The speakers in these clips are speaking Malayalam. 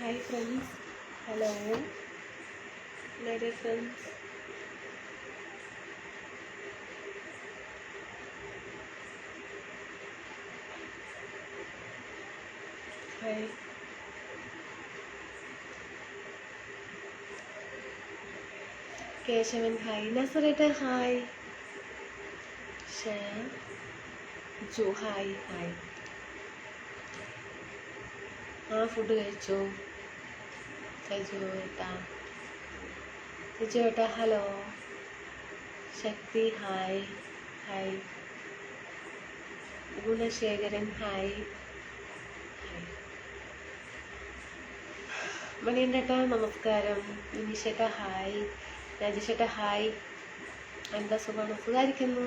Hi friends, hello, my dear friends. Hi, Keshavan. Hi, Nasareta. Hi, Shan, Jo. Hi, hi. Food കഴിച്ചു. Teju, hello. Shakti, hi, hi. Gunashekaran, hi, hi. Manindata, namaskaram. Vinisheta, hi. Rajesheta, hi. എന്താ സുഖമാണ് സുഖായിരിക്കുന്നു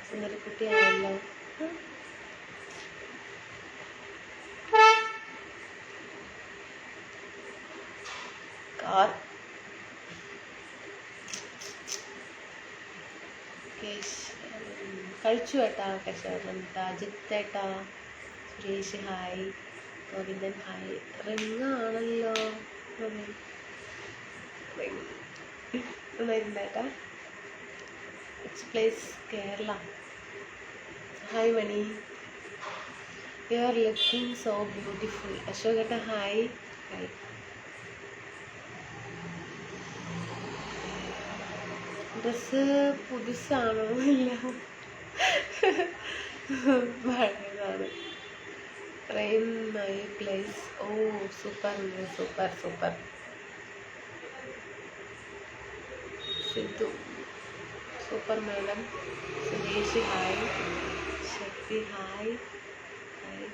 സുന്ദരക്കുട്ടിയാണല്ലോ കാർ കഴിച്ചു ഏട്ടാ കശോരം അജിത്ത് ഏട്ടാ Suresh hi Govindan hi ring ആണല്ലോ നന്നായിട്ടുണ്ട് ഏട്ടാ which place Kerala hi Mani you are looking so beautiful Ashok ഏട്ടാ ഹായ് ഹായ് ഡ്രസ്സ് പുതുസാണോ ഇല്ല പഴയതാണ് train my place oh super super super Sidhu super madam Suresh hi Shakthi hi hi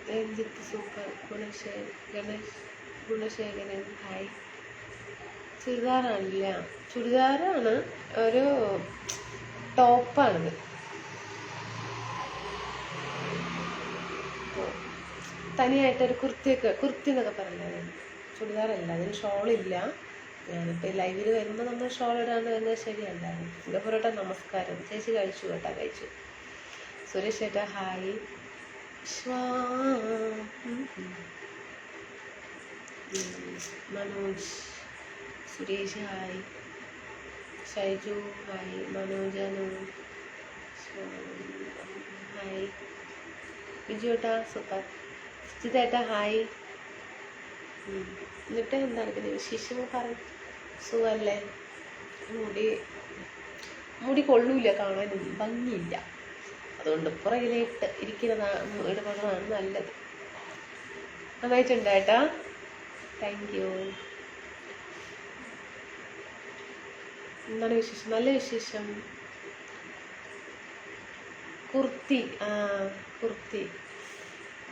Ranjith super Gunasekaran hi ചുരിദാറാണില്ല ചുരിദാറാണ് ഒരു ടോപ്പാണിത് തനിയായിട്ടൊരു കുർത്തി എന്നൊക്കെ പറഞ്ഞത് ചുരിദാറല്ല അതിന് ഷോളില്ല ഞാനിപ്പോൾ ലൈവിൽ വരുമ്പോൾ നമ്മൾ ഷോൾ ഇടാണ്ട് വരുന്നത് ശരിയല്ലായിരുന്നു ഇതേപോലെട്ടാ നമസ്കാരം ചേച്ചി കഴിച്ചു കേട്ടാ കഴിച്ചു സുരേഷ് ചേട്ടാ hi Manoj Suresh hi Shaiju hi Manoj Anu hi Biju ഏട്ടാ സൂപ്പർ സുജിതേട്ടാ ഹായ് എന്നിട്ട് എന്താണ് പിന്നെ വിശേഷങ്ങൾ പറയും സുഖമല്ലേ മുടി കൊള്ളൂല കാണാനൊന്നും ഭംഗിയില്ല അതുകൊണ്ട് പുറകിലേക്ക് ഇടുന്നതാണ് നല്ലത് നന്നായിട്ടുണ്ട് ഏട്ടാ താങ്ക് യു എന്താണ് വിശേഷം നല്ല വിശേഷം കുർത്തി കുർത്തി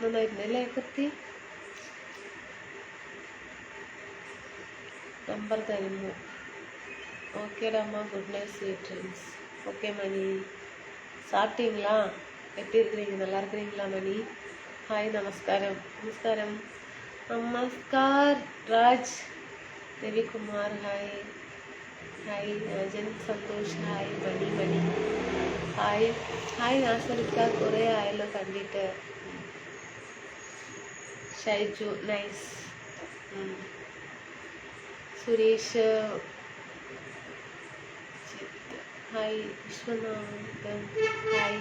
നന്നായിട്ടുണ്ട് അല്ലേ കുർത്തി നമ്പർ തരുന്നു ஓகே டாமா good night sweet dreams okay Mani சாப்பிட்டீங்களா எப்படி இருக்கிறீங்க நல்லா இருக்கிறீங்களா மணி ஹாய் நமஸ்காரம் நமஸ்காரம் நமஸ்கார் Raj Ravikumar hi hi Rajan Santhosh hi Mani hi hi നാസറിക്ക കുറേ ആയല്ലോ കണ്ടിട്ട് Shaiju nice Suresh hi Viswanathan hi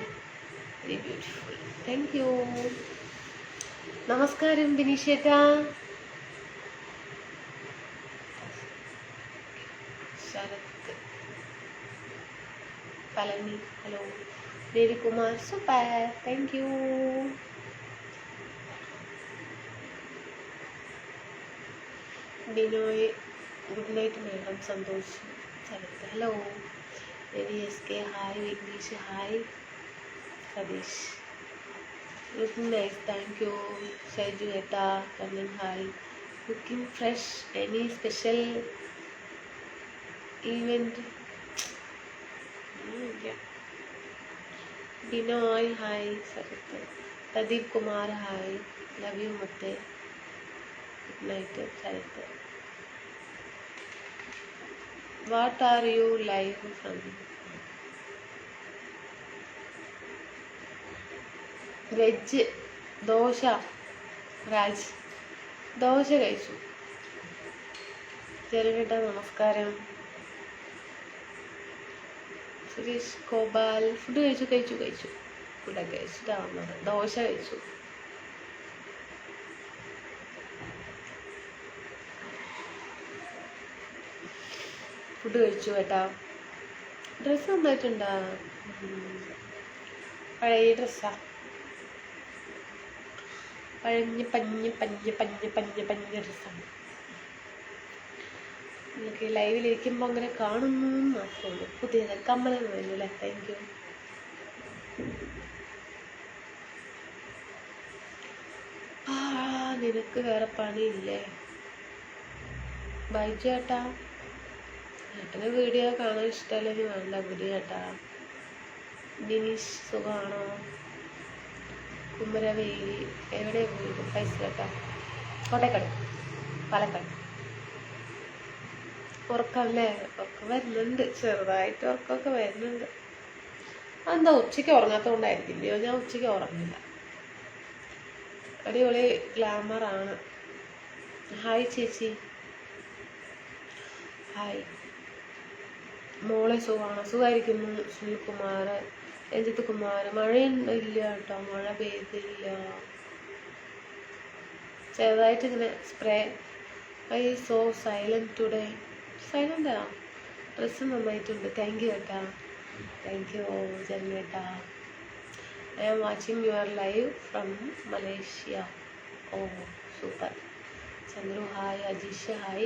very beautiful thank you നമസ്കാരം ബിനീഷേട്ടാ Sarath Palani hello Ravikumar super thank you Binoy good night madam Santhosh Sarath hello Ravi S K hi Vignesh hi Satheesh looking nice thank you Shaiju ഏട്ടാ Kannan hi looking fresh any special event Binoy hi Sarath Pradeep Kumar hi love you മുത്തേ good night Sarath what are you live from veg dosa. Raj dosa കഴിച്ചു. ചെറുകിട്ട നമസ്കാരം. സുരേഷ് ഗോപാൽ ഫുഡ് കഴിച്ചു. ഫുഡൊക്കെ കഴിച്ചിട്ടാണ് വന്നത്. ദോശ കഴിച്ചു. ഫുഡ് കഴിച്ചു കേട്ടാ. ഡ്രസ്സ് നന്നായിട്ടുണ്ടാ? പഴയ ഡ്രസ്സാ. പഞ്ഞ ഡ്രസ്സാണ്. നിങ്ങൾക്ക് ലൈവിലിരിക്കുമ്പോൾ അങ്ങനെ കാണുന്നു മാത്രമേ. പുതിയത് കമ്മലം വേണല്ലേ? Thank you. നിനക്ക് വേറെ പണിയില്ലേ? ബൈജു ചേട്ടാ, ചേട്ടന് വീഡിയോ കാണാൻ ഇഷ്ടമല്ലെങ്കിൽ വേണ്ട വീഡിയോ ചേട്ടാ. ദിനീഷ് സുഖമാണോ? കുമരവേലി എവിടെ വീട്? പൈസ ചേട്ടാ. കോട്ടയക്കാട്, പാലക്കാട്. ഉറക്കമല്ലേ? ഉറക്കം വരുന്നുണ്ട്, ചെറുതായിട്ട് ഉറക്കമൊക്കെ വരുന്നുണ്ട്. അതെന്താ ഉച്ചയ്ക്ക് ഉറങ്ങാത്തതുകൊണ്ടായിരിക്കില്ലയോ? ഞാൻ ഉച്ചയ്ക്ക് ഉറങ്ങില്ല. അടിപൊളി ഗ്ലാമറാണ്. ഹായ് ചേച്ചി. ഹായ് മോളെ. സുഖമാണോ? സുഖമായിരിക്കുന്നു. സുനിൽകുമാർ, രഞ്ജിത്ത് കുമാർ. മഴയില്ല കേട്ടോ, മഴ പെയ്തില്ല. ചെറുതായിട്ട് ഇങ്ങനെ spray. I so silent today. സൈലന്റാ? ഡ്രസ്സ് നന്നായിട്ടുണ്ട്. താങ്ക് യു കേട്ടാ. താങ്ക് യു ജന്മേട്ടാ. I am watching your live from Malaysia. Oh, super. Chandru, hi. Ajisha, hi.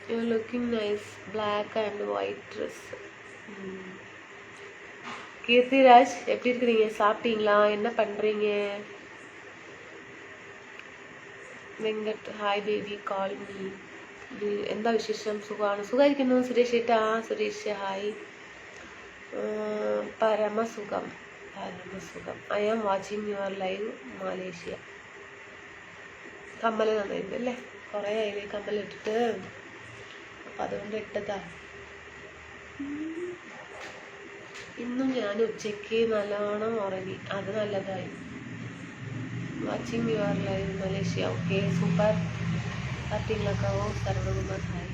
You're looking nice. Black and white dress. Keerthiraj, எப்படி இருக்கிறீங்க? சாப்பிட்டீங்களா? என்ன பண்ணுறீங்க? Venkat, hi baby, call me. എന്താ വിശേഷം? സുഖമാണ്. സുഖമായിരിക്കുന്നു സുരേഷ് ഏട്ടാ. സുരേഷ് ഹായ്. പരമസുഖം. I am watching your live Malaysia. കമ്മൽ നന്നായിട്ടുണ്ട് അല്ലേ? കുറേ ആയില്ലേ കമ്മലിട്ടിട്ട്, അപ്പം അതുകൊണ്ട് ഇട്ടതാ. ഇന്നും ഞാൻ ഉച്ചയ്ക്ക് നല്ലോണം ഉറങ്ങി, അത് നല്ലതായി. Watching your live Malaysia. Okay, super. പാർട്ടികളൊക്കെ. Oh Sarvakumar hi.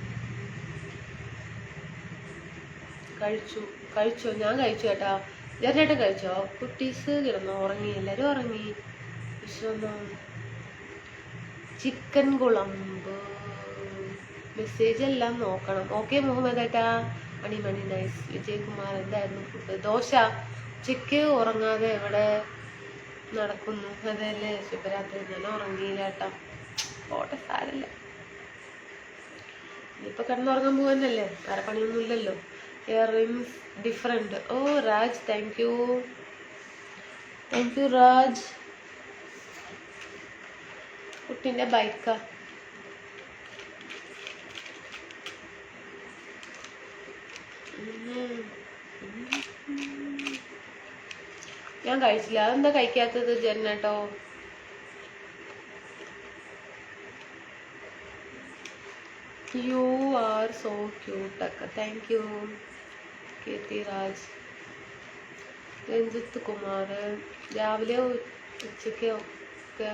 കഴിച്ചോ? ഞാൻ കഴിച്ചു കേട്ടോ. ജർണേട്ടൻ കഴിച്ചോ? കുട്ടീസ് കിടന്നോ? ഉറങ്ങി? എല്ലാവരും ഉറങ്ങി. വിശ്വം. ചിക്കൻ കുളമ്പ്. മെസ്സേജ് എല്ലാം നോക്കണം. ഓക്കെ മുഹമ്മദ് ഏട്ടാ. മണി നൈസ്. വിജയകുമാർ, എന്തായിരുന്നു ഫുഡ്? ദോശ. ഉച്ചയ്ക്ക് ഉറങ്ങാതെ എവിടെ നടക്കുന്നു? അതല്ലേ ശുഭരാത്രി. ഞാൻ ഉറങ്ങിയില്ല കേട്ടോ. ഓട്ടെ, സാരല്ല. ഇനിയിപ്പോൾ കിടന്നുറങ്ങാൻ പോകാനല്ലേ, വേറെ പണിയൊന്നും ഇല്ലല്ലോ. Earrings different. Oh Raj, thank you Raj. കുട്ടീൻ്റെ ബൈക്കാ. ഞാൻ കഴിച്ചില്ല. അതെന്താ കഴിക്കാത്തത് ജന്നേട്ടോ? യു ആർ സോ ക്യൂട്ടൊക്കെ. Thank you Keerthiraj. രഞ്ജിത്ത് കുമാർ, രാവിലെ ഉച്ചയ്ക്ക് ഒക്കെ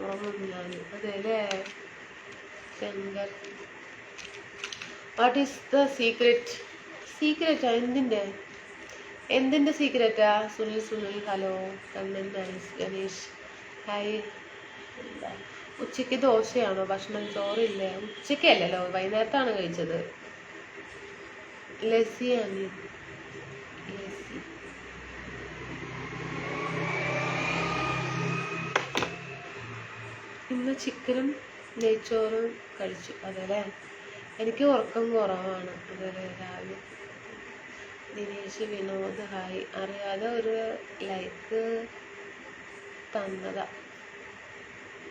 ഉറങ്ങും ഞാൻ. അതെല്ലേ ശങ്കർ. വാട്ട് ഈസ് ദ സീക്രറ്റാ? എന്തിൻ്റെ സീക്രറ്റാ? Sunil hello. Kannan nice. Ganesh hi. ഉച്ചയ്ക്ക് ദോശയാണോ ഭക്ഷണം? ചോറില്ലേ? ഉച്ചയ്ക്കല്ലല്ലോ, വൈകുന്നേരത്താണ് കഴിച്ചത്. ലസ്സി അനിൽ. ഇന്ന് ചിക്കനും നെയ്ച്ചോറും കഴിച്ചു. അതല്ലേ, എനിക്ക് ഉറക്കം കുറവാണ്. അതല്ലേ രാവിലെ. ദിനേശ് വിനോദ് ഹായ്. അറിയാതെ ഒരു ലൈക്ക് തന്നതാ,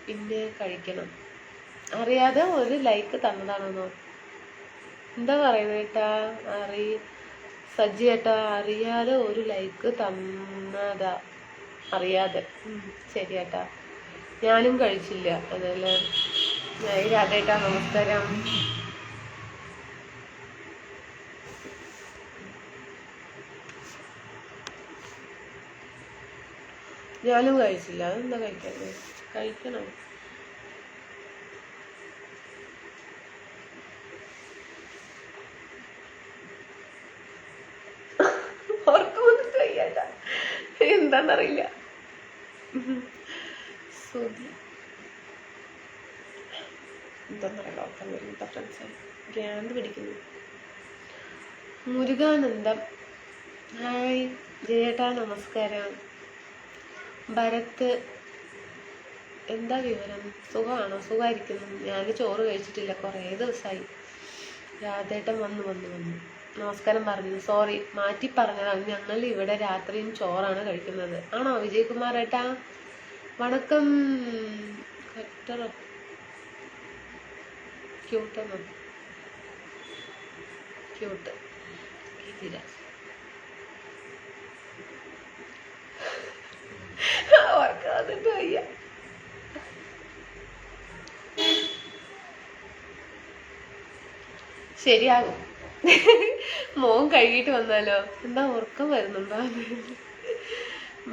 പിന്നെ കഴിക്കണം. അറിയാതെ ഒരു ലൈക്ക് തന്നതാണെന്നോ? എന്താ പറയുന്നത് ഏട്ടാ? സജ്ജി ഏട്ടാ, അറിയാതെ ഒരു ലൈക്ക് തന്നതാ. അറിയാതെ. ശരി ഏട്ടാ. ഞാനും കഴിച്ചില്ല. അതല്ലേ. രാധേട്ടാ നമസ്കാരം. ഞാനും കഴിച്ചില്ല. അതെന്താ കഴിക്കാതെ? കഴിക്കണം. ഓർക്കൊന്നിട്ട് വയ്യാട്ട, എന്താന്നറിയില്ല. സുധി എന്താന്നറിയില്ല, ഓർക്കാൻ വരുന്നുണ്ട് ഫ്രണ്ട്സ്. ഗ്രാൻഡ് പിടിക്കുന്നു. മുരുകാനന്ദം ഹായ് ജയേട്ടാ, നമസ്കാരം. ഭരത് എന്താ വിവരം? സുഖമാണോ? സുഖമായിരിക്കുന്നു. ഞാൻ ചോറ് കഴിച്ചിട്ടില്ല, കുറേ ദിവസമായി. രാധേട്ടൻ വന്നു നമസ്കാരം പറഞ്ഞു. സോറി, മാറ്റി പറഞ്ഞതാണ്. ഞങ്ങൾ ഇവിടെ രാത്രിയും ചോറാണ് കഴിക്കുന്നത്. ആണോ വിജയകുമാർ ഏട്ടാ? വണക്കം. ക്യൂട്ടെന്നോ? ക്യൂട്ട് ഓർക്കാതിട്ട് വയ്യ. ശരിയാകും. മോൻ കഴുകിയിട്ട് വന്നാലോ? എന്താ ഉറക്കം വരുന്നുണ്ടോ?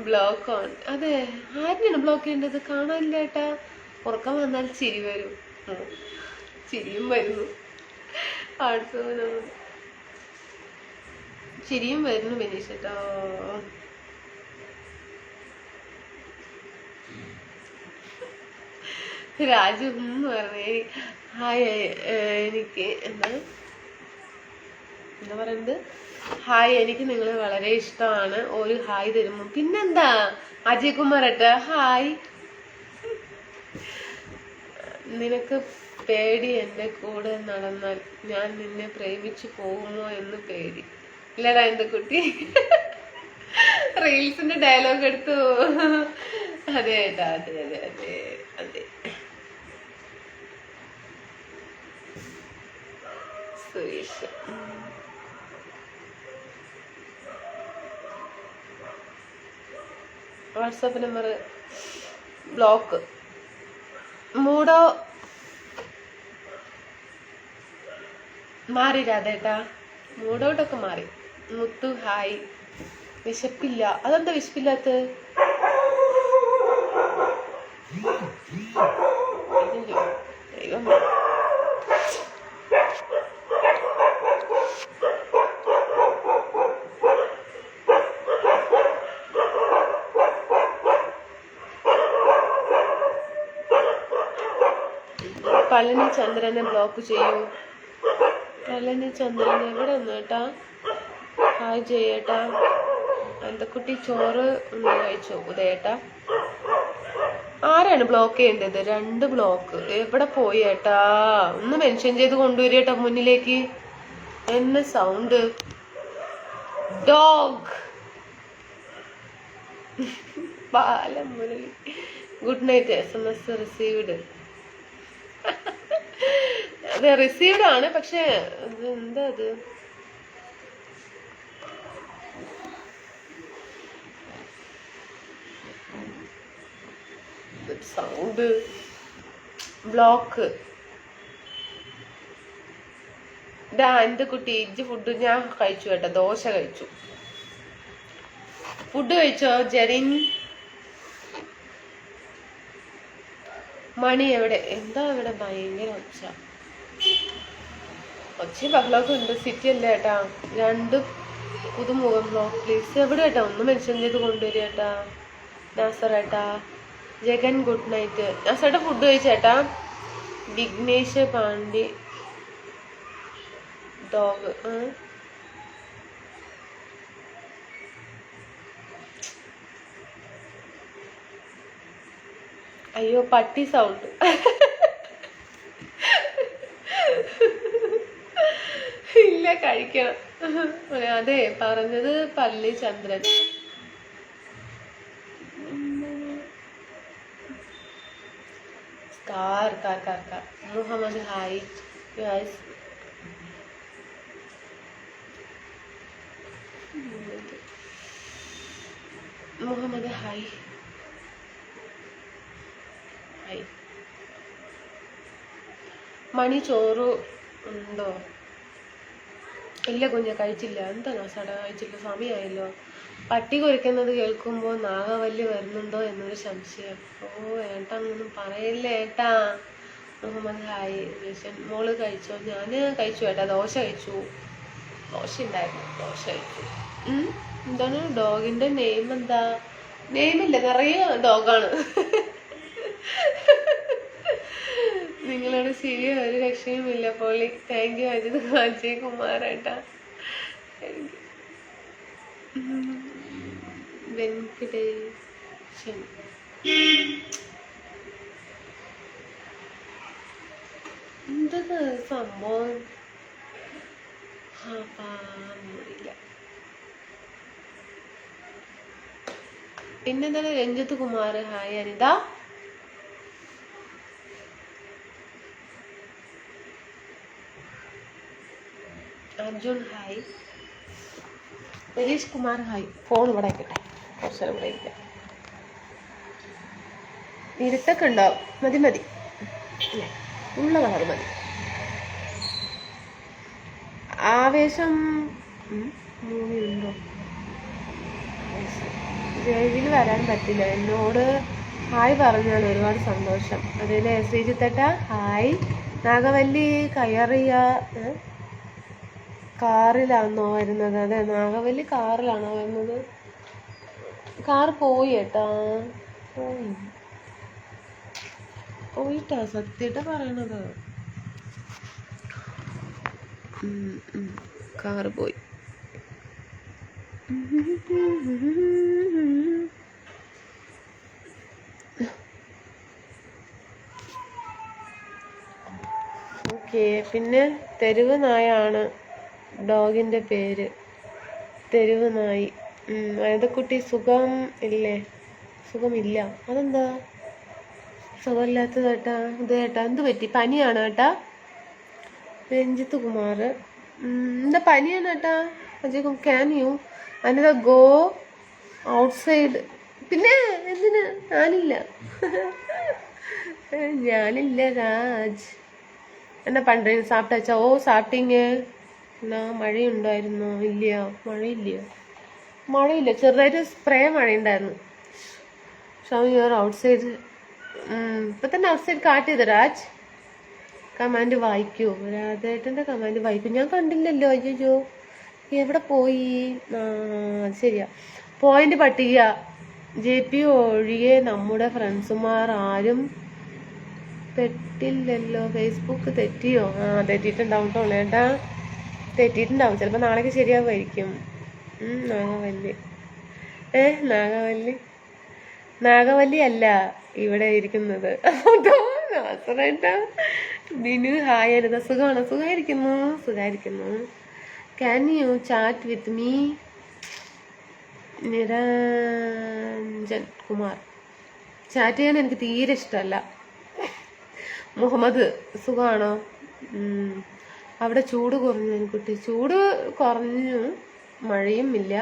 Block on. അതെ, ആരെയാണ് ബ്ലോക്ക് ചെയ്യേണ്ടത്? കാണാനില്ല ഏട്ടാ. ഉറക്കം വന്നാൽ ചിരി വരും. ചിരിയും വരുന്നു. ചിരിയും വരുന്നു ബെനീഷേട്ടാ. രാജു എന്ന് പറഞ്ഞേ ഹായ്. എനിക്ക് എന്താ പറയുന്നത്? ഹായ്, എനിക്ക് നിങ്ങളെ വളരെ ഇഷ്ടമാണ്. ഒരു ഹായ് തരുമോ? പിന്നെന്താ അജയ് കുമാർ ഏട്ടാ, ഹായ്. നിനക്ക് പേടി എൻ്റെ കൂടെ നടന്നാൽ ഞാൻ നിന്നെ പ്രേമിച്ചു പോകുമോ എന്ന് പേടി. ഇല്ലടാ എൻ്റെ കുട്ടി, റീൽസിന്റെ ഡയലോഗ് എടുത്തു. അതെ ഏട്ടാ, അതെ അതെ അതെ അതെ. Suresh WhatsApp number block. മൂടോ മാറി രാധേട്ടാ, മൂടോട്ടൊക്കെ മാറി. മുത്തു ഹായ്. വിശപ്പില്ല. അതെന്താ വിശപ്പില്ലാത്ത? ദൈവം. പളനി ചന്ദ്രനെ ബ്ലോക്ക് ചെയ്യൂ. പളനി ചന്ദ്രൻ എവിടെ ഒന്ന് കേട്ടാ? ഹായ് ജയേട്ടാ. എന്താ കുട്ടി, ചോറ് ഒന്ന് കഴിച്ചോ ഉദയേട്ടാ? ആരാണ് ബ്ലോക്ക് ചെയ്യേണ്ടത്? 2 ബ്ലോക്ക്. എവിടെ പോയി ഏട്ടാ? ഒന്ന് മെൻഷൻ ചെയ്ത് കൊണ്ടുവരേട്ടാ മുന്നിലേക്ക്. എന്നെ sound dog. Balamurali good night. SMS received. അതെ, റിസീവ്ഡ് ആണ്. പക്ഷെ എന്താ അത്? Sound block. ഡാ എന്റെ കുട്ടി, ഇജ്ജ് ഫുഡ് ഞാൻ കഴിച്ചു കേട്ടോ. ദോശ കഴിച്ചു. ഫുഡ് കഴിച്ചോ ജെറിൻ? മണി എവിടെ? എന്താ ഇവിടെ ഭയങ്കര ഒച്ച ബഹളമൊക്കെ ഉണ്ട്. സിറ്റി അല്ലേ ഏട്ടാ? 2 പുതുമുഖം ബ്ലോക്ക് പ്ലീസ്. എവിടെ ഏട്ടാ? ഒന്ന് മെൻഷൻ ചെയ്ത് കൊണ്ടുവരിക ഏട്ടാ. നാസറേട്ടാ. Jagan good night. നാസറേട്ടാ ഫുഡ് കഴിച്ചേട്ടാ. വിഘ്നേഷ് പാണ്ഡി ഡോഗ്. അയ്യോ പട്ടി സൗണ്ട്. ഇല്ല, കഴിക്കണം. അതെ പറഞ്ഞത് Palli Chandran. Car car car car. Muhammad hi guys. Muhammad hi hi. Mani ചോറ് ഉണ്ടോ? ഇല്ല കുഞ്ഞെ കഴിച്ചില്ല. എന്താ നാസാട കഴിച്ചില്ല, സമയമായല്ലോ. പട്ടി കുരയ്ക്കുന്നത് കേൾക്കുമ്പോൾ നാഗവല്ലി വരുന്നുണ്ടോ എന്നൊരു സംശയം. ഓ ഏട്ടാ ഒന്നും പറയല്ലേ ഏട്ടാ. മുഹമ്മദ് ഹായ് വിഷൻ മോള് കഴിച്ചോ? ഞാൻ കഴിച്ചു ഏട്ടാ, ദോശ കഴിച്ചു. ദോശ ഉണ്ടായിരുന്നു, ദോശ കഴിച്ചു. എന്താണ് ഡോഗിന്റെ നെയിം എന്താ? നെയിമില്ല, നിറയെ ഡോഗാണ്. നിങ്ങളോട് ശരി ഒരു രക്ഷയുമില്ല പോളി. താങ്ക് യു അജിത് അജയ് കുമാർ ഏട്ടാ. Thank you Venkatesan. എന്തൊക്കെ സംഭവം? ഇല്ല. പിന്നെന്താണ് Ranjith Kumar hi Anitha. Arjun hi. Ratheesh Kumar hi. Phone ഇവിടെ ആയിക്കട്ടെ, കുറച്ച് ഇവിടെ ഇല്ല. ഇരുട്ടൊക്കെ ഉണ്ടാവും. മതി മതി, ഉള്ള കളർ മതി. ആവേശം മൂവി ഉണ്ടോ? ജൈവിന് വരാൻ പറ്റില്ല. എന്നോട് ഹായ് പറഞ്ഞാൽ ഒരുപാട് സന്തോഷം. അതേലെ ശ്രീജിത്തേട്ട ഹായ്. നാഗവല്ലി കയറിയ കാറിലാണോ വരുന്നത്? അതെ, നാഗവല്ലി കാറിലാണോ വരുന്നത്? കാർ പോയി ഏട്ടാ, പോയിട്ടാ സത്യമായിട്ടാ പറയണത്. കാറ് പോയി. ഓക്കെ. പിന്നെ തെരുവ് നായാണ് ഡോഗിന്റെ പേര്. തെരുവ് നായി. കുട്ടി സുഖം ഇല്ലേ? സുഖമില്ല. അതെന്താ സുഖമില്ലാത്തത് ഏട്ടാ? ഇത് ഏട്ടാ എന്ത് പറ്റി? പനിയാണ് ഏട്ടാ? രഞ്ജിത്ത് കുമാർ എന്താ പനിയാണ് ഏട്ടാ? Ajay can you Anitha go outside? പിന്നെ എന്തിന്? ഞാനില്ല രാജ്. എന്നാ പண்றீங்க? சாப்பிட்டாச்சா? ഓ சாப்பிட்டீங்க. എന്നാ മഴയുണ്ടായിരുന്നോ? ഇല്ല, മഴയില്ല. ചെറുതായിട്ട് സ്പ്രേ മഴയുണ്ടായിരുന്നു. ഔട്ട്സൈഡ്. ഇപ്പൊ തന്നെ ഔട്ട്സൈഡ് കാട്ട് ചെയ്ത രാജ്. കമാൻഡ് വായിക്കൂ. രാധേട്ടന്റെ കമാൻഡ് വായിക്കൂ. ഞാൻ കണ്ടില്ലല്ലോ. അയ്യോ എവിടെ പോയി? അത് ശരിയാ. പോയിന്റ് പട്ടിക JP ഒഴികെ നമ്മുടെ ഫ്രണ്ട്സുമാർ ആരും പെട്ടില്ലല്ലോ. ഫേസ്ബുക്ക് തെറ്റിയോ? തെറ്റിയിട്ടുണ്ടാവും ടോളേട്ടാ, തെറ്റിയിട്ടുണ്ടാവും. ചിലപ്പോ നാളേക്ക് ശരിയാവുമായിരിക്കും. നാഗവല്ലി നാഗവല്ലി അല്ല ഇവിടെ ഇരിക്കുന്നത്. ദിനു ഹായ് അരുത. സുഖമായിരിക്കുന്നു. Can you chat with me? Niranjan Kumar. Chat ചെയ്യാൻ എനിക്ക് തീരെ ഇഷ്ടമല്ല. മുഹമ്മദ് സുഖമാണോ? അവിടെ ചൂട് കുറഞ്ഞു കുട്ടി. ചൂട് കുറഞ്ഞു, മഴയും ഇല്ല.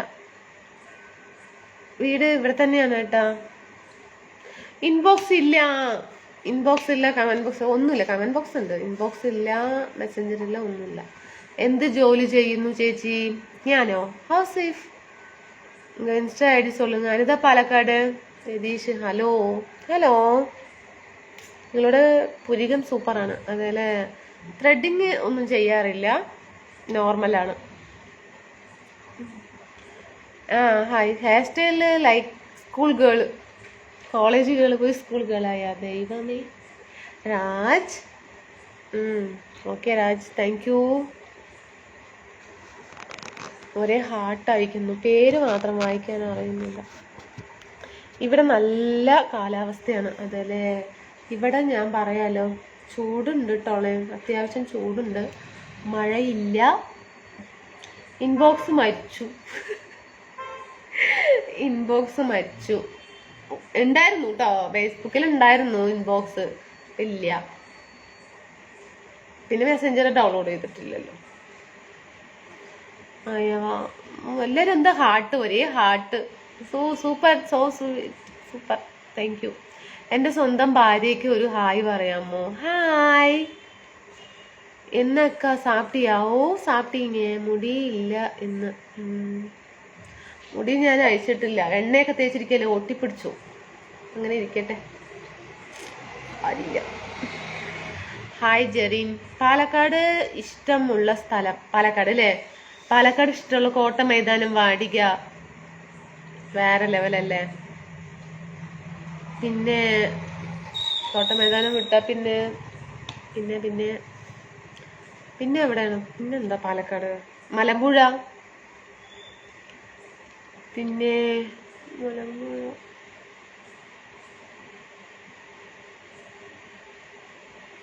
വീട് ഇവിടെ തന്നെയാണ് ഏട്ടാ. ഇൻബോക്സ് ഇല്ല, കമന്റ് ബോക്സ് ഒന്നുമില്ല. കമന്റ് ബോക്സ് ഉണ്ട്, ഇൻബോക്സ് ഇല്ല, മെസ്സഞ്ചർ ഇല്ല, ഒന്നുമില്ല. എന്ത് ജോലി ചെയ്യുന്നു ചേച്ചി? ഞാനോ ഹൗസ് വൈഫ്. ഇൻസ്റ്റ ID சொல்லுங்க. അനിത പാലക്കാട്. രതീഷ് ഹലോ. നിങ്ങളുടെ പുരികം സൂപ്പറാണ്. അതേലെ ത്രെഡിങ് ഒന്നും ചെയ്യാറില്ല, നോർമലാണ്. Hi. Hair style like school girl, college girl പോയി സ്കൂൾ ഗേൾ ആയ ദൈവമേ. Raj okay Raj, thank U. ഒരേ ഹാർട്ട് അയക്കുന്നു, പേര് മാത്രം വായിക്കാൻ അറിയുന്നില്ല. ഇവിടെ നല്ല കാലാവസ്ഥയാണ്. അതല്ലേ ഇവിടെ ഞാൻ പറയാലോ, ചൂടുണ്ട് ടോളെ, അത്യാവശ്യം ചൂടുണ്ട്, മഴയില്ല. ഇൻബോക്സ് മരിച്ചു. ഉണ്ടായിരുന്നു കേട്ടോ, ഫേസ്ബുക്കിൽ ഉണ്ടായിരുന്നു ഇൻബോക്സ്, ഇല്ല. പിന്നെ മെസ്സഞ്ചർ ഡൗൺലോഡ് ചെയ്തിട്ടില്ലല്ലോ. എല്ലാവരും എന്താ ഹാർട്ട്, ഒരേ ഹാർട്ട്. Super thank U. എൻ്റെ സ്വന്തം ഭാര്യയ്ക്ക് ഒരു ഹായ് പറയാമോ? ഹായ്. എന്നൊക്കെ സാപ്പിട്ടിയാ? ഓ സാപ്പിട്ടീങ്ങ. മുടി ഇല്ല ഇന്ന്. മുടി ഞാൻ അഴിച്ചിട്ടില്ല. എണ്ണയൊക്കെ തേച്ചിരിക്കല്ലേ, ഒട്ടിപ്പിടിച്ചു. അങ്ങനെ ഇരിക്കട്ടെ. അല്ല. ഹായ് ജെറിൻ. പാലക്കാട് ഇഷ്ടമുള്ള സ്ഥലം? പാലക്കാട് അല്ലേ? പാലക്കാട് ഇഷ്ടമുള്ള കോട്ട മൈതാനം, വാടിക, വേറെ ലെവലല്ലേ. പിന്നെ കോട്ട മൈതാനം വിട്ടാ പിന്നെ പിന്നെ പിന്നെ പിന്നെ എവിടെയാണ്? പിന്നെന്താ പാലക്കാട്? മലമ്പുഴ. പിന്നെ മലമ്പുഴ,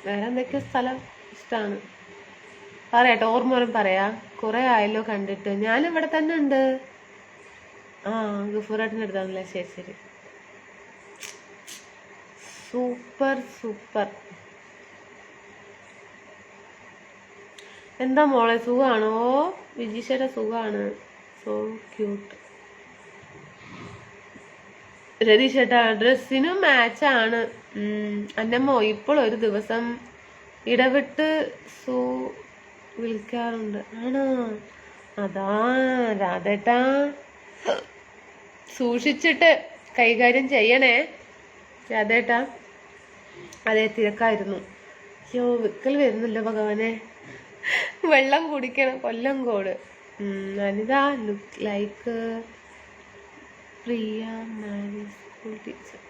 വേറെ എന്തൊക്കെയോ സ്ഥലം ഇഷ്ടമാണ്. പറയാട്ടോ, ഓർമ്മ വരും പറയാ. കുറെ ആയല്ലോ കണ്ടിട്ട്. ഞാനിവിടെ തന്നെ ഉണ്ട്. ആ ഗഫൂറാട്ടിൻ്റെ അടുത്താണല്ലേ. ശരി ശരി. Super super. എന്താ മോളെ സുഖാണോ? വിജീഷയുടെ സുഖാണ്. So cute. രതീഷേട്ടാ ഡ്രസ്സിനും മാച്ചാണ്. അന്നമ്മോ ഇപ്പോൾ ഒരു ദിവസം ഇടവിട്ട് വിളിക്കാറുണ്ട്. ആണോ? അതാ രാധേട്ടാ, സൂക്ഷിച്ചിട്ട് കൈകാര്യം ചെയ്യണേ രാധേട്ടാ. അതെ തിരക്കായിരുന്നു. അയ്യോ വിക്കൽ വരുന്നില്ല ഭഗവാനെ. വെള്ളം കുടിക്കണം. Kollamkode. Anitha look like Priya Mary's school teacher.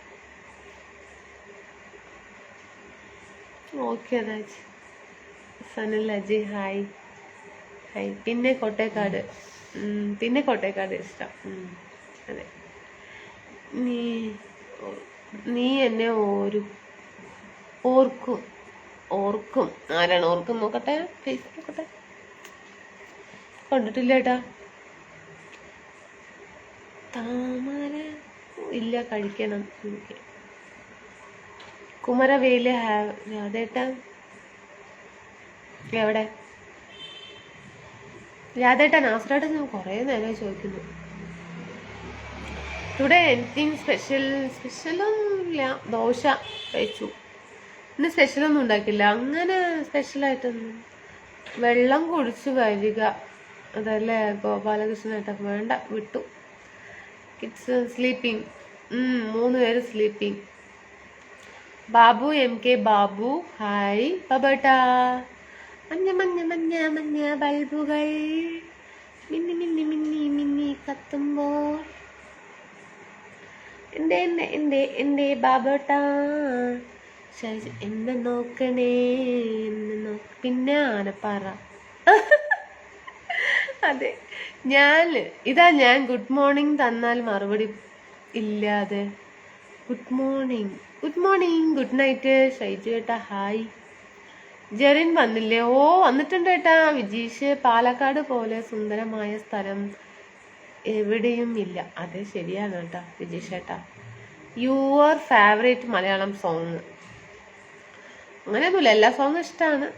Okay Raj. Sanal Ajay hi hi. പിന്നെ കോട്ടേക്കാട്. പിന്നെ കോട്ടേക്കാട് ഇഷ്ടം. അതെ. നീ എന്നെ ഓർക്കും. ആരാണ് ഓർക്കും? നോക്കട്ടെ, ഫേസ് നോക്കട്ടെ. കണ്ടിട്ടില്ല ഏട്ടാ. താമര ഇല്ല, കഴിക്കണം എനിക്ക്. കുമരവേല് രാധേട്ടാ എവിടെ? രാധേട്ടാ നാസറേട്ടൻ ഞാൻ കുറേ നേരമായി ചോദിക്കുന്നു. Today anything സ്പെഷ്യലൊന്നുമില്ല. ദോശ കഴിച്ചു. ഇന്ന് സ്പെഷ്യലൊന്നും ഉണ്ടാക്കില്ല. അങ്ങനെ സ്പെഷ്യലായിട്ടൊന്നും. വെള്ളം കുടിച്ചു വരിക അതല്ലേ ഗോപാലകൃഷ്ണേട്ടൻ. വേണ്ട, വിട്ടു. Kids sleeping. 3 പേര് sleeping. Babu MK Babu hi ബബേട്ടാ. മഞ്ഞ മഞ്ഞ മഞ്ഞ മഞ്ഞ ബൾബുകൾ മിന്നി മിന്നി മിന്നി മിന്നി കത്തുമ്പോൾ എന്റെ ബാബേട്ടാ എന്നെ നോക്കണേ. പിന്നെ ആനപ്പാറ. അതെ ഞാൻ ഗുഡ് മോർണിംഗ് തന്നാൽ മറുപടി ഇല്ലാതെ. Good morning good night. Shaiju ഏട്ടാ ഹായ്. ജെറിൻ വന്നില്ലേ? ഓ വന്നിട്ടുണ്ട് ഏട്ടാ. വിജീഷ് പാലക്കാട് പോലെ സുന്ദരമായ സ്ഥലം എവിടെയും ഇല്ല. അതെ ശരിയാണ് കേട്ടാ വിജീഷ് ഏട്ടാ. Your favourite Malayalam song? അങ്ങനെയൊന്നുമില്ല, എല്ലാ സോങ്ങും ഇഷ്ടമാണ്.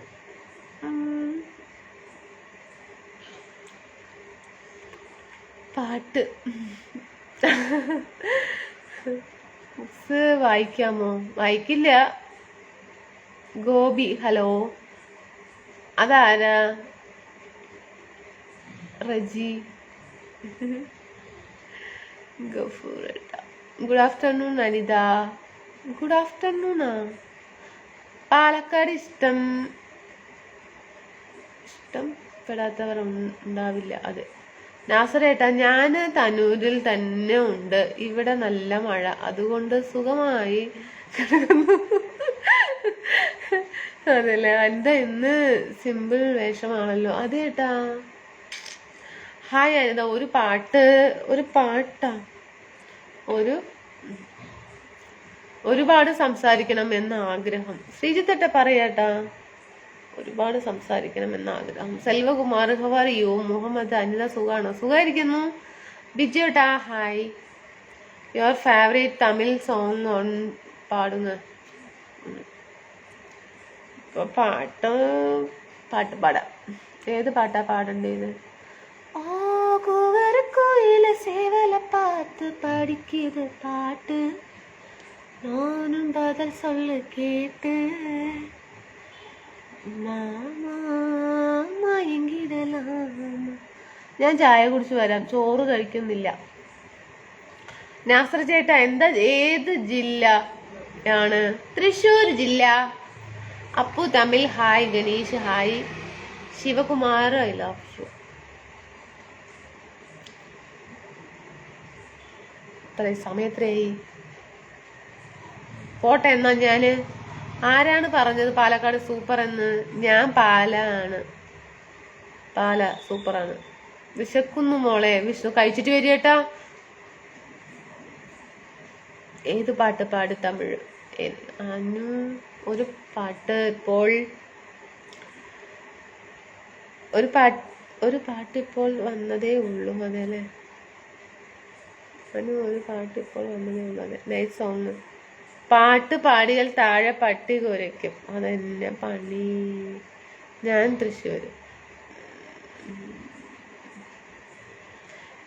പാട്ട് ബുക്സ് വായിക്കാമോ? വായിക്കില്ല. ഗോപി ഹലോ. അതാരാ? റജി. ഗഫൂറേട്ട. Good afternoon Anitha. ഗുഡ് ആഫ്റ്റർനൂണാ. പാലക്കാട് ഇഷ്ടപ്പെടാത്തവർ ഉണ്ടാവില്ല. അതെ നാസറേട്ടാ, ഞാൻ തനൂരിൽ തന്നെ ഉണ്ട്. ഇവിടെ നല്ല മഴ, അതുകൊണ്ട് സുഖമായി കിടക്കുന്നു. അതല്ലേ എന്താ ഇന്ന് സിമ്പിൾ വേഷമാണല്ലോ. അതേട്ടാ ഹായ് അനിത. ഒരു പാട്ടാ ഒരുപാട് സംസാരിക്കണം എന്ന ആഗ്രഹം. ശ്രീജിത്തേട്ട പറയാട്ടാ. ഒരുപാട് സംസാരിക്കണം എന്ന ആഗ്രഹം. Selvakumar how are you. മുഹമ്മദ് അനിത സുഖാണോ? സുഖായിരിക്കുന്നു. ബിജുട്ടാ ഹായ്. Your favourite Tamil song on പാടുങ്ങ. ഇപ്പൊ പാട്ട് പാടാം. ഏത് പാട്ടാ പാടേണ്ടത്? ഓ കൂവരക്കോയില സേവല പാത്ത് പഠിക്കുന്നത് പാട്ട് நானும் பதில் சொல்ல கேட்டு ഞാൻ ചായ കുടിച്ച് വരാം, ചോറ് കഴിക്കുന്നില്ല. നാസർ ചേട്ടാ എന്താ, ഏത് ജില്ല ആണ്? തൃശ്ശൂർ ജില്ല. Appu Tamil hi, Ganesh hi, Sivakumar I love you. സമയത്രയായി പോട്ടെ എന്നാ. ഞാന് ആരാണ് പറഞ്ഞത് പാലക്കാട് സൂപ്പർ എന്ന്? ഞാൻ പാലാണ്, പാല സൂപ്പറാണ്. വിശക്കുന്നു മോളെ, വിഷ്ണു കഴിച്ചിട്ട് വരികേട്ടാ. ഏത് പാട്ട് പാട്? തമിഴ് അനു ഒരു പാട്ട് ഇപ്പോൾ, ഒരു പാട്ട് ഇപ്പോൾ വന്നതേ ഉള്ളൂ. അതെല്ലേ അനു, ഒരു പാട്ട് ഇപ്പോൾ വന്നതേ ഉള്ളൂ. അതെ, നൈസ് സോങ്. പാട്ട് പാടിയാൽ താഴെ പട്ടി കുരയ്ക്കും, അതെന്നെ പണി. ഞാൻ തൃശ്ശൂര്.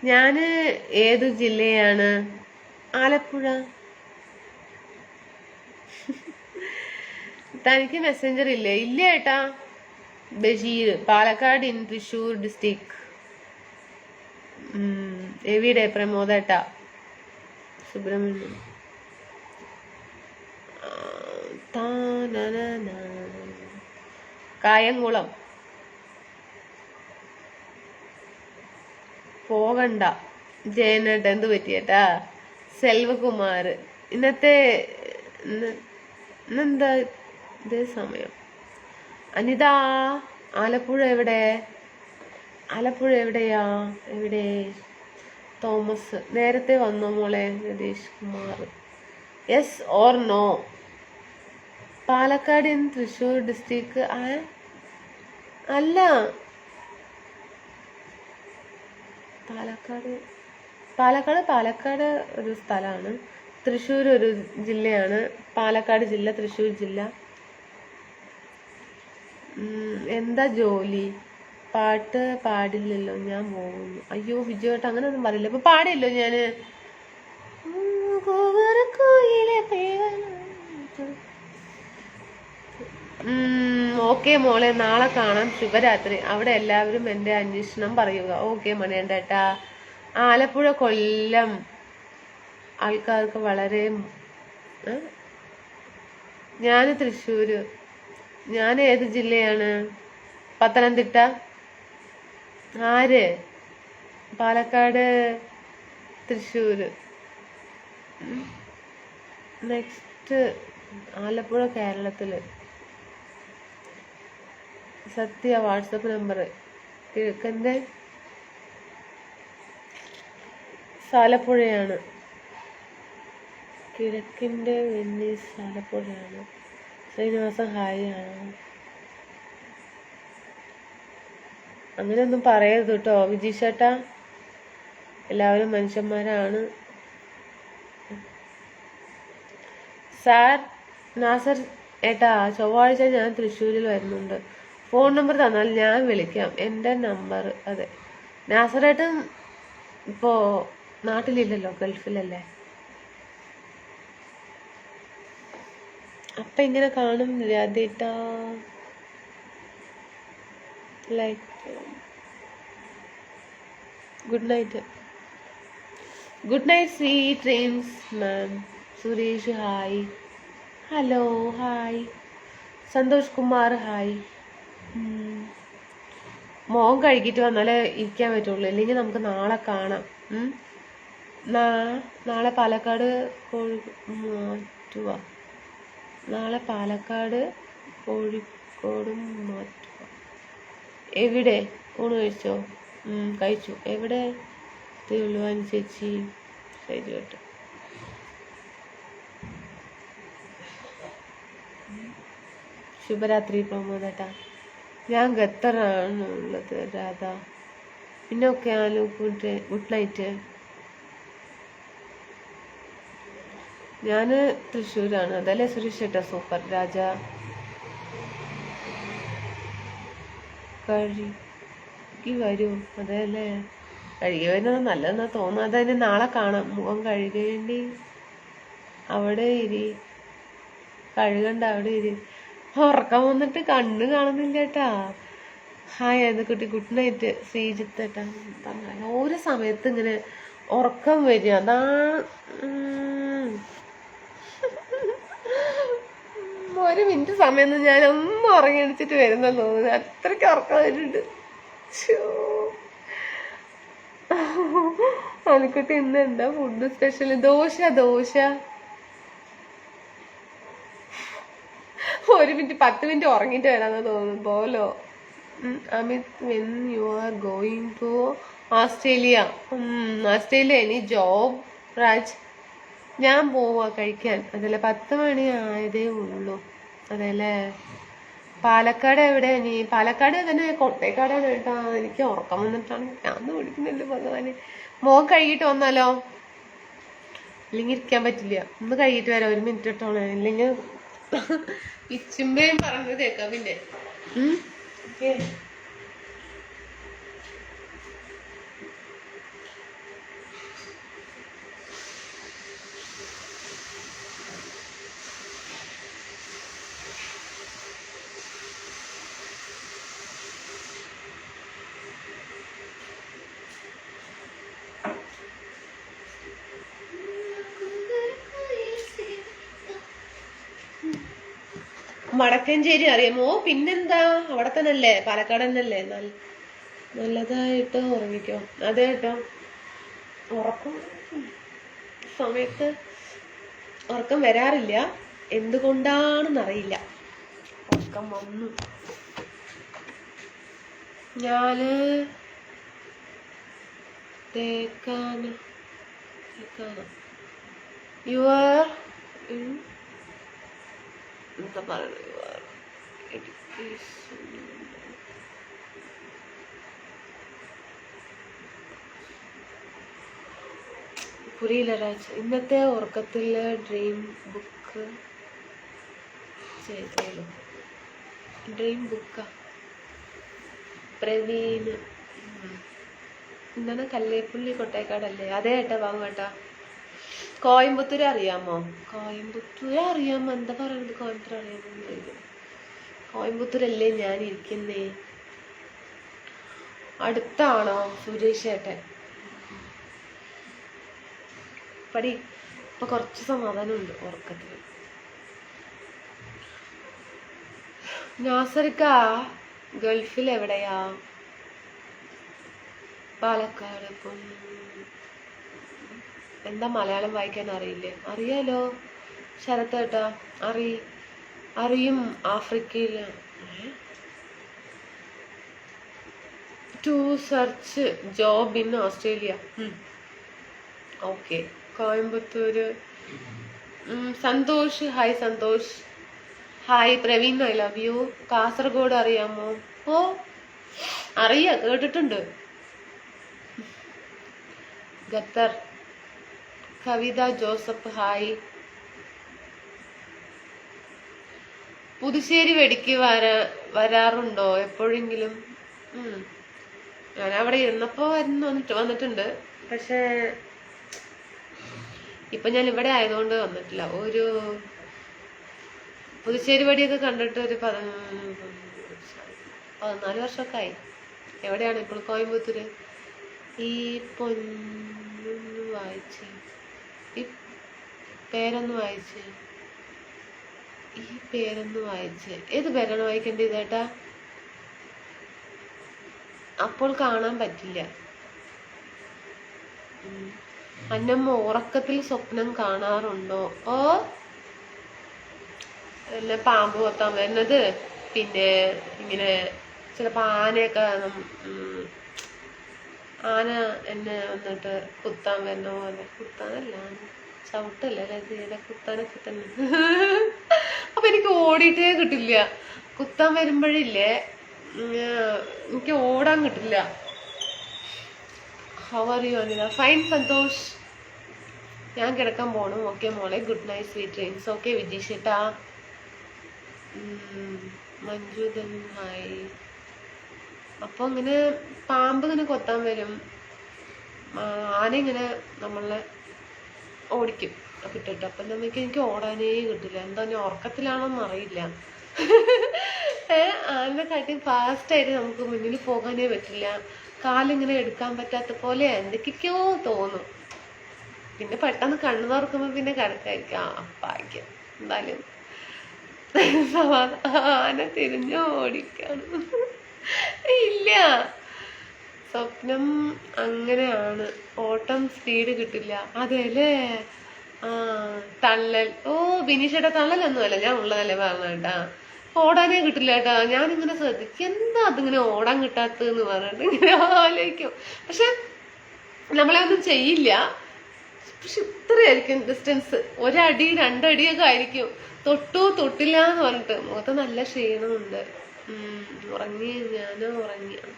ഞാന് ഏതു ജില്ലയാണ്? ആലപ്പുഴ. തനിക്ക് മെസ്സഞ്ചർ ഇല്ലേ? ഇല്ല ഏട്ടാ. Basheer, Palakkad in Thrissur district. എവിടെ പ്രമോദേട്ടാ? സുബ്രഹ്മണ്യം. കായംകുളം. പോകണ്ട ജയനേട്ട, എന്ത് പറ്റിയേട്ടാ? സെൽവകുമാർ, ഇന്നെന്താ ഇതേ സമയം? അനിത, ആലപ്പുഴ എവിടെ? ആലപ്പുഴ എവിടെയാ? എവിടെ? തോമസ്, നേരത്തെ വന്നോ മോളെ? Ratheesh Kumar, yes or no? Palakkad in Thrissur district. അല്ല, പാലക്കാട് ഒരു സ്ഥലമാണ്, തൃശ്ശൂർ ഒരു ജില്ലയാണ്. പാലക്കാട് ജില്ല, തൃശ്ശൂർ ജില്ല. എന്താ ജോലി? പാട്ട് പാടില്ലല്ലോ, ഞാൻ പോകുന്നു. അയ്യോ വിജയോട്ട് അങ്ങനെ ഒന്നും പറയില്ല. ഇപ്പൊ പാടില്ലോ ഞാന്. ഓക്കെ മോളെ, നാളെ കാണാം. ശുഭരാത്രി. അവിടെ എല്ലാവരും എന്റെ അന്വേഷണം പറയുക. ഓക്കെ മണിയണ്ടേട്ടാ. ആലപ്പുഴ, കൊല്ലം ആൾക്കാർക്ക് വളരെ. ഞാന് തൃശ്ശൂര്. ഞാൻ ഏത് ജില്ലയാണ്? പത്തനംതിട്ട. ആര്? പാലക്കാട്, തൃശ്ശൂര്. നെക്സ്റ്റ് ആലപ്പുഴ, കേരളത്തില്. Sathya, WhatsApp number. കിഴക്കൻ്റെ ആലപ്പുഴയാണ്. കിഴക്കിൻ്റെ വെന്നീസ് ആലപ്പുഴയാണ്. ശ്രീനിവാസൻ ഹായ് ആണ്. അങ്ങനെയൊന്നും പറയരുത് കേട്ടോ വിജീഷേട്ടാ, എല്ലാവരും മനുഷ്യന്മാരാണ്. സാർ നാസർ ഏട്ടാ, ചൊവ്വാഴ്ച ഞാൻ തൃശ്ശൂരിൽ വരുന്നുണ്ട്. ഫോൺ നമ്പർ തന്നാൽ ഞാൻ വിളിക്കാം. എൻ്റെ നമ്പർ. അതെ, നാസറേട്ടൻ ഇപ്പോൾ നാട്ടിലില്ലല്ലോ, ഗൾഫിലല്ലേ. അപ്പം ഇങ്ങനെ കാണും രാധേട്ടാ. Like good night. Good night, sweet dreams ma'am. Suresh hi. Hello hi. Santhosh Kumar hi. മോൻ കഴുകിയിട്ട് വന്നാലേ ഇരിക്കാൻ പറ്റുള്ളൂ, ഇല്ലെങ്കിൽ നമുക്ക് നാളെ കാണാം. നാളെ പാലക്കാട് മാറ്റുക. നാളെ പാലക്കാട് കോഴിക്കോടും മാറ്റുക. എവിടെ? ഊണ് കഴിച്ചോ? കഴിച്ചു. എവിടെ? തിരുവള്ളുവാൻ ചേച്ചി. ശരിയായിട്ട്. ശുഭരാത്രി പ്രമോദേട്ടാ. ഞാൻ ഖത്തറാണുള്ളത് രാധ. പിന്നൊക്കെയാണ് ഗുഡ് നൈറ്റ്. ഞാൻ തൃശ്ശൂരാണ്. അതല്ലേ സുരേഷ് ചേട്ടാ? സൂപ്പർ രാജ. കഴുകി വരൂ. അതല്ലേ കഴുകി വരുന്നത് നല്ലതെന്നാ തോന്നുന്നു. അതതിന് നാളെ കാണാം. മുഖം കഴുകേണ്ടി അവിടെ ഇരി, കഴുകണ്ട അവിടെ ഇരി. ഉറക്കം വന്നിട്ട് കണ്ണ് കാണുന്നില്ല കേട്ടാ. ഹായ് കുട്ടി, ഗുഡ് നൈറ്റ് ശ്രീജിത്തേട്ടാ. പറഞ്ഞ ഓരോ സമയത്ത് ഇങ്ങനെ ഉറക്കം വരിക, അതാണ്. ഒരു മിനിറ്റ് സമയം ഞാനൊന്നും ഉറങ്ങി അടിച്ചിട്ട് വരുന്നെന്ന് തോന്നുന്നു, അത്രയ്ക്ക് ഉറക്കം വരുന്നുണ്ട്. അനിക്കുട്ടി ഇന്ന് എന്താ ഫുഡ് സ്പെഷ്യൽ? ദോശ. ഒരു മിനിറ്റ് 10 മിനിറ്റ് ഉറങ്ങിട്ട് വരാന്ന് തോന്നുന്നു പോലോ. Amit, when you are going to Australia? Australia ഇനി ജോബ് രാജ്. ഞാൻ പോവാ കഴിക്കാൻ. അതല്ലേ 10 മണി ആയതേ ഉള്ളൂ. അതെല്ലേ. പാലക്കാട് എവിടെ? നീ പാലക്കാട് തന്നെ, കോട്ടയക്കാടാണ് കേട്ടോ. എനിക്ക് ഉറക്കം വന്നിട്ടാണ് ഞാൻ പിടിക്കുന്നില്ല ഭഗവാന്. മോൻ കഴുകിട്ട് വന്നാലോ? ഇല്ലെങ്കിൽ ഇരിക്കാൻ പറ്റില്ല. ഒന്ന് കഴുകിട്ട് വരാം, 1 മിനിറ്റ് ഇട്ടോളെ. ഇല്ലെങ്കിൽ ഇച്ചുമ്പേയും പറഞ്ഞത് കേൾക്കാം പിന്നെ. വടക്കഞ്ചേരി അറിയാമോ? പിന്നെന്താ, അവിടെ തന്നെ അല്ലേ, പാലക്കാട് തന്നെയല്ലേ. നല്ലതായിട്ട് ഉറങ്ങിക്കോ. അതെ കേട്ടോ, ഉറക്കം സമയത്ത് ഉറക്കം വരാറില്ല, എന്തുകൊണ്ടാണെന്നറിയില്ല. ഉറക്കം വന്നു. ഞാന് യുവർ എന്താ പറയുന്നത്, പുരിയില്ല രാജ്. ഇന്നത്തെ ഉറക്കത്തിൽ ഡ്രീം ബുക്ക് ചെയ്തോളൂ. ഡ്രീം ബുക്കാ പ്രവീണ്. എന്താണ് കല്ലേപ്പുള്ളി കൊട്ടേക്കാടല്ലേ? അതെ ഏട്ടാ, വാങ്ങേട്ടാ. കോയമ്പത്തൂർ അറിയാമോ? കോയമ്പത്തൂർ അറിയാമോ? എന്താ പറയുന്നത്, കോയമ്പത്തൂർ അറിയാമോ? കോയമ്പത്തൂരല്ലേ ഞാൻ ഇരിക്കുന്നേ. അടുത്താണോ സുരേഷ് ഏട്ടൻ? പടി ഇപ്പൊ കുറച്ച് സമാധാനമുണ്ട് ഉറക്കത്തിന്. നാസറിക്ക ഗൾഫിൽ എവിടെയാ? പാലക്കാട്. ഇപ്പം എന്താ മലയാളം വായിക്കാൻ അറിയില്ലേ? അറിയാലോ ശരത്തേട്ടാ, അറിയും. ആഫ്രിക്കയില് to search job in Australia. Okay. Coimbatore. Santhosh, hi Santhosh. Hi Praveen, I love you. Kasaragod അറിയാമോ? ഓ അറിയാ, കേട്ടിട്ടുണ്ട്. ഖത്തർ. കവിത ജോസഫ്, ഹായ്. പുതുശ്ശേരി വെടിക്ക് വരാറുണ്ടോ എപ്പോഴെങ്കിലും? ഞാൻ അവിടെ ഇരുന്നപ്പോ വന്നിട്ടുണ്ട്. പക്ഷെ ഇപ്പൊ ഞാൻ ഇവിടെ ആയതുകൊണ്ട് വന്നിട്ടില്ല. ഒരു പുതുശ്ശേരി വെടിയൊക്കെ കണ്ടിട്ട് ഒരു 14 വർഷമൊക്കെ ആയി. എവിടെയാണ് ഇപ്പോൾ? കോയമ്പത്തൂര്. ഈ പൊന്നൊന്ന് വായിച്ച്, ഈ പേരൊന്ന് വായിച്ച്, ഏത് പേരാണ് വായിക്കേണ്ടത് ചേട്ടാ? അപ്പോൾ കാണാൻ പറ്റില്ല. അന്നമ്മ ഉറക്കത്തിൽ സ്വപ്നം കാണാറുണ്ടോ? ഓ എന്നെ പാമ്പ് കൊത്താൻ വരുന്നത്, പിന്നെ ഇങ്ങനെ ചിലപ്പോൾ ആനയൊക്കെ ആന എന്നെ വന്നിട്ട് കുത്താൻ വരുന്ന പോലെ. കുത്താനല്ല, ചവിട്ടല്ലേ ചെയ്ത, കുത്താനൊക്കെ തന്നെ. അപ്പൊ എനിക്ക് ഓടിയിട്ടേ കിട്ടില്ല. കുത്താൻ വരുമ്പോഴില്ലേ എനിക്ക് ഓടാൻ കിട്ടില്ല. How are you Anitha? Fine Santhosh. ഞാൻ കിടക്കാൻ പോണു. ഓക്കെ മോളെ, good night, sweet dreams. Okay വിജീഷേട്ടാ. മഞ്ജുദൻ, ഹായ്. അപ്പൊ ഇങ്ങനെ പാമ്പ് ഇങ്ങനെ കൊത്താൻ വരും, ആന ഇങ്ങനെ നമ്മളെ ഓടിക്കും കിട്ടിട്ട്. അപ്പൊ എനിക്ക് ഓടാനേ കിട്ടില്ല. എന്താ ഞാൻ ഉറക്കത്തിലാണോന്ന് അറിയില്ല. ആനക്കാട്ടി ഫാസ്റ്റായിട്ട് നമുക്ക് മുന്നിൽ പോകാനേ പറ്റില്ല. കാലിങ്ങനെ എടുക്കാൻ പറ്റാത്ത പോലെ എന്തൊക്കെയോ തോന്നും. പിന്നെ പെട്ടെന്ന് കണ്ണു തുറക്കുമ്പോൾ പിന്നെ കിടക്കായിരിക്കും. ഭാഗ്യം എന്തായാലും ആന തിരിഞ്ഞു ഓടിക്കാണ്. ഇല്ല, സ്വപ്നം അങ്ങനെയാണ്. ഓട്ടം സ്പീഡ് കിട്ടില്ല. അതെ അല്ലേ? തള്ളൽ. ബിനീഷേട്ടാ തള്ളലൊന്നുമല്ല, ഞാൻ ഉള്ളതല്ലേ പറഞ്ഞേട്ടാ. ഓടാനേ കിട്ടില്ല കേട്ടാ. ഞാനിങ്ങനെ ശ്രദ്ധിക്കും, എന്താ അതിങ്ങനെ ഓടാൻ കിട്ടാത്തതെന്ന് പറഞ്ഞിട്ട് ഇങ്ങനെ ആലോചിക്കും. പക്ഷെ നമ്മളെ ഒന്നും ചെയ്യില്ല. പക്ഷെ ഇത്രയായിരിക്കും ഡിസ്റ്റൻസ്, 1 അടി 2 അടിയൊക്കെ ആയിരിക്കും. തൊട്ടില്ല എന്ന് പറഞ്ഞിട്ട്. മുഖത്ത് നല്ല ക്ഷീണമുണ്ട്. ഉറങ്ങി, ഞാനും ഉറങ്ങിയാണ്.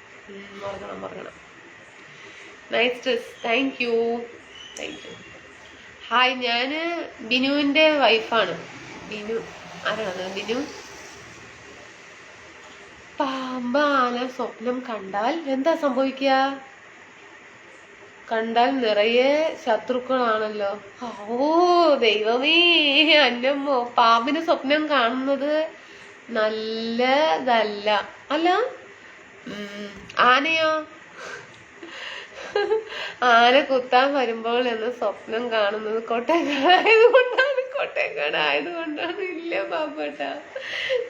ഉറങ്ങണം. Nice dress. Thank you. Hi, ഞാന് ബിനുവിന്റെ വൈഫാണ്. ബിനു ആരാണ്? ബിനു. പാമ്പ് ആന സ്വപ്നം കണ്ടാൽ എന്താ സംഭവിക്കുക? കണ്ടാൽ നിറയെ ശത്രുക്കളാണല്ലോ. ദൈവമേ, അന്നമ്മോ, പാമ്പിന് സ്വപ്നം കാണുന്നത് നല്ലതല്ല അല്ല. ആനയോ? ആന കുത്താൻ വരുമ്പോൾ എന്ന് സ്വപ്നം കാണുന്നത് കോട്ടയക്കാട് ആയതുകൊണ്ടാണ്. ഇല്ല പാപ്പേട്ടാ,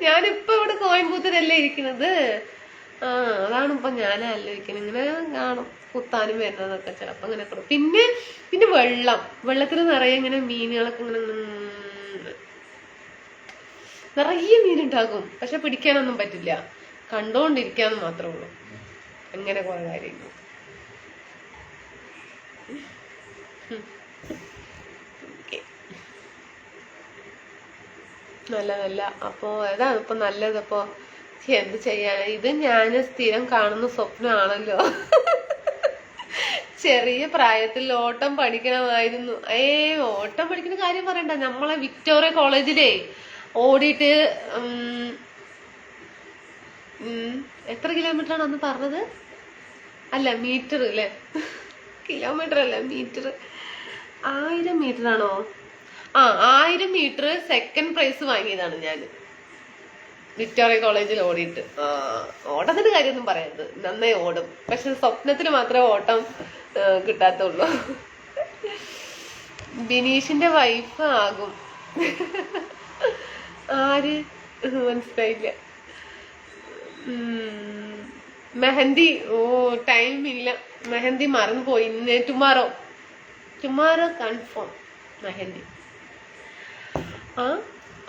ഞാനിപ്പോ ഇവിടെ കോയമ്പത്തൂരല്ലേ ഇരിക്കുന്നത്. അതാണ് ഇപ്പൊ ഞാൻ ആലോചിക്കുന്നത്. ഇങ്ങനെ കാണും കുത്താനും വരുന്നതൊക്കെ ചിലപ്പോ ഇങ്ങനെ. പിന്നെ വെള്ളത്തിൽ നിറയെ ഇങ്ങനെ മീനുകളൊക്കെ ഇങ്ങനെ നിറയെ മീനുണ്ടാകും. പക്ഷെ പിടിക്കാനൊന്നും പറ്റില്ല, കണ്ടോണ്ടിരിക്കാന്ന് മാത്രമേ ഉള്ളൂ. അങ്ങനെ കുറെ കാര്യങ്ങൾ. നല്ല അപ്പോ ഏതാണ് ഇപ്പൊ നല്ലത്? അപ്പൊ എന്ത് ചെയ്യാൻ? ഇത് ഞാൻ സ്ഥിരം കാണുന്ന സ്വപ്നമാണല്ലോ. ചെറിയ പ്രായത്തിൽ ഓട്ടം പഠിക്കണമായിരുന്നു. ഓട്ടം പഠിക്കുന്ന കാര്യം പറയണ്ട. നമ്മളെ വിക്ടോറിയ കോളേജിലേ ഓടിയിട്ട് എത്ര കിലോമീറ്റർ ആണ് അന്ന് പറഞ്ഞത്? അല്ല, മീറ്റർ അല്ലേ, കിലോമീറ്റർ അല്ല, മീറ്റർ. 1000 മീറ്റർ ആണോ? 1000 മീറ്റർ സെക്കൻഡ് പ്രൈസ് വാങ്ങിയതാണ് ഞാൻ വിക്ടോറിയ കോളേജിൽ ഓടിയിട്ട്. ഓട്ടത്തിന്റെ കാര്യമൊന്നും പറയരുത്, നന്നായി ഓടും. പക്ഷെ സ്വപ്നത്തിന് മാത്രമേ ഓട്ടം കിട്ടാത്തുള്ളൂ. ബിനീഷിന്റെ വൈഫ് ആകും. ആര്? മനസ്സിലായില്ല. മെഹന്തി. ടൈം ഇല്ല, മെഹന്തി മറന്നുപോയി. Tomorrow confirm mehndi.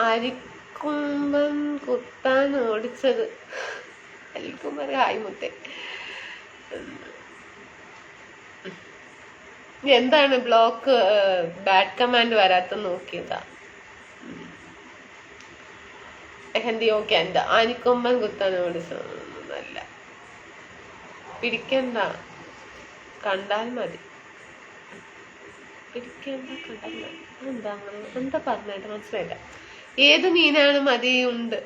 അരിക്കൊമ്പൻ കുത്താൻ ഓടിച്ചത്. അരിക്കൊമ്പൻ ഹായ് മുത്തേ. എന്താണ് ബ്ലോക്ക് ബാഡ് കമാൻഡ് വരാത്ത നോക്കിയതാ. മെഹന്തി ഓക്കെ. എന്താ ആനിക്കൊമ്പൻ കുത്താൻ ഓടിച്ചതല്ല. പിടിക്കണ്ട, കണ്ടാൽ മതി. എന്താ പറഞ്ഞായിട്ട് മനസ്സിലായില്ല. ഏത് മീനാണ്? മതിയുണ്ട്.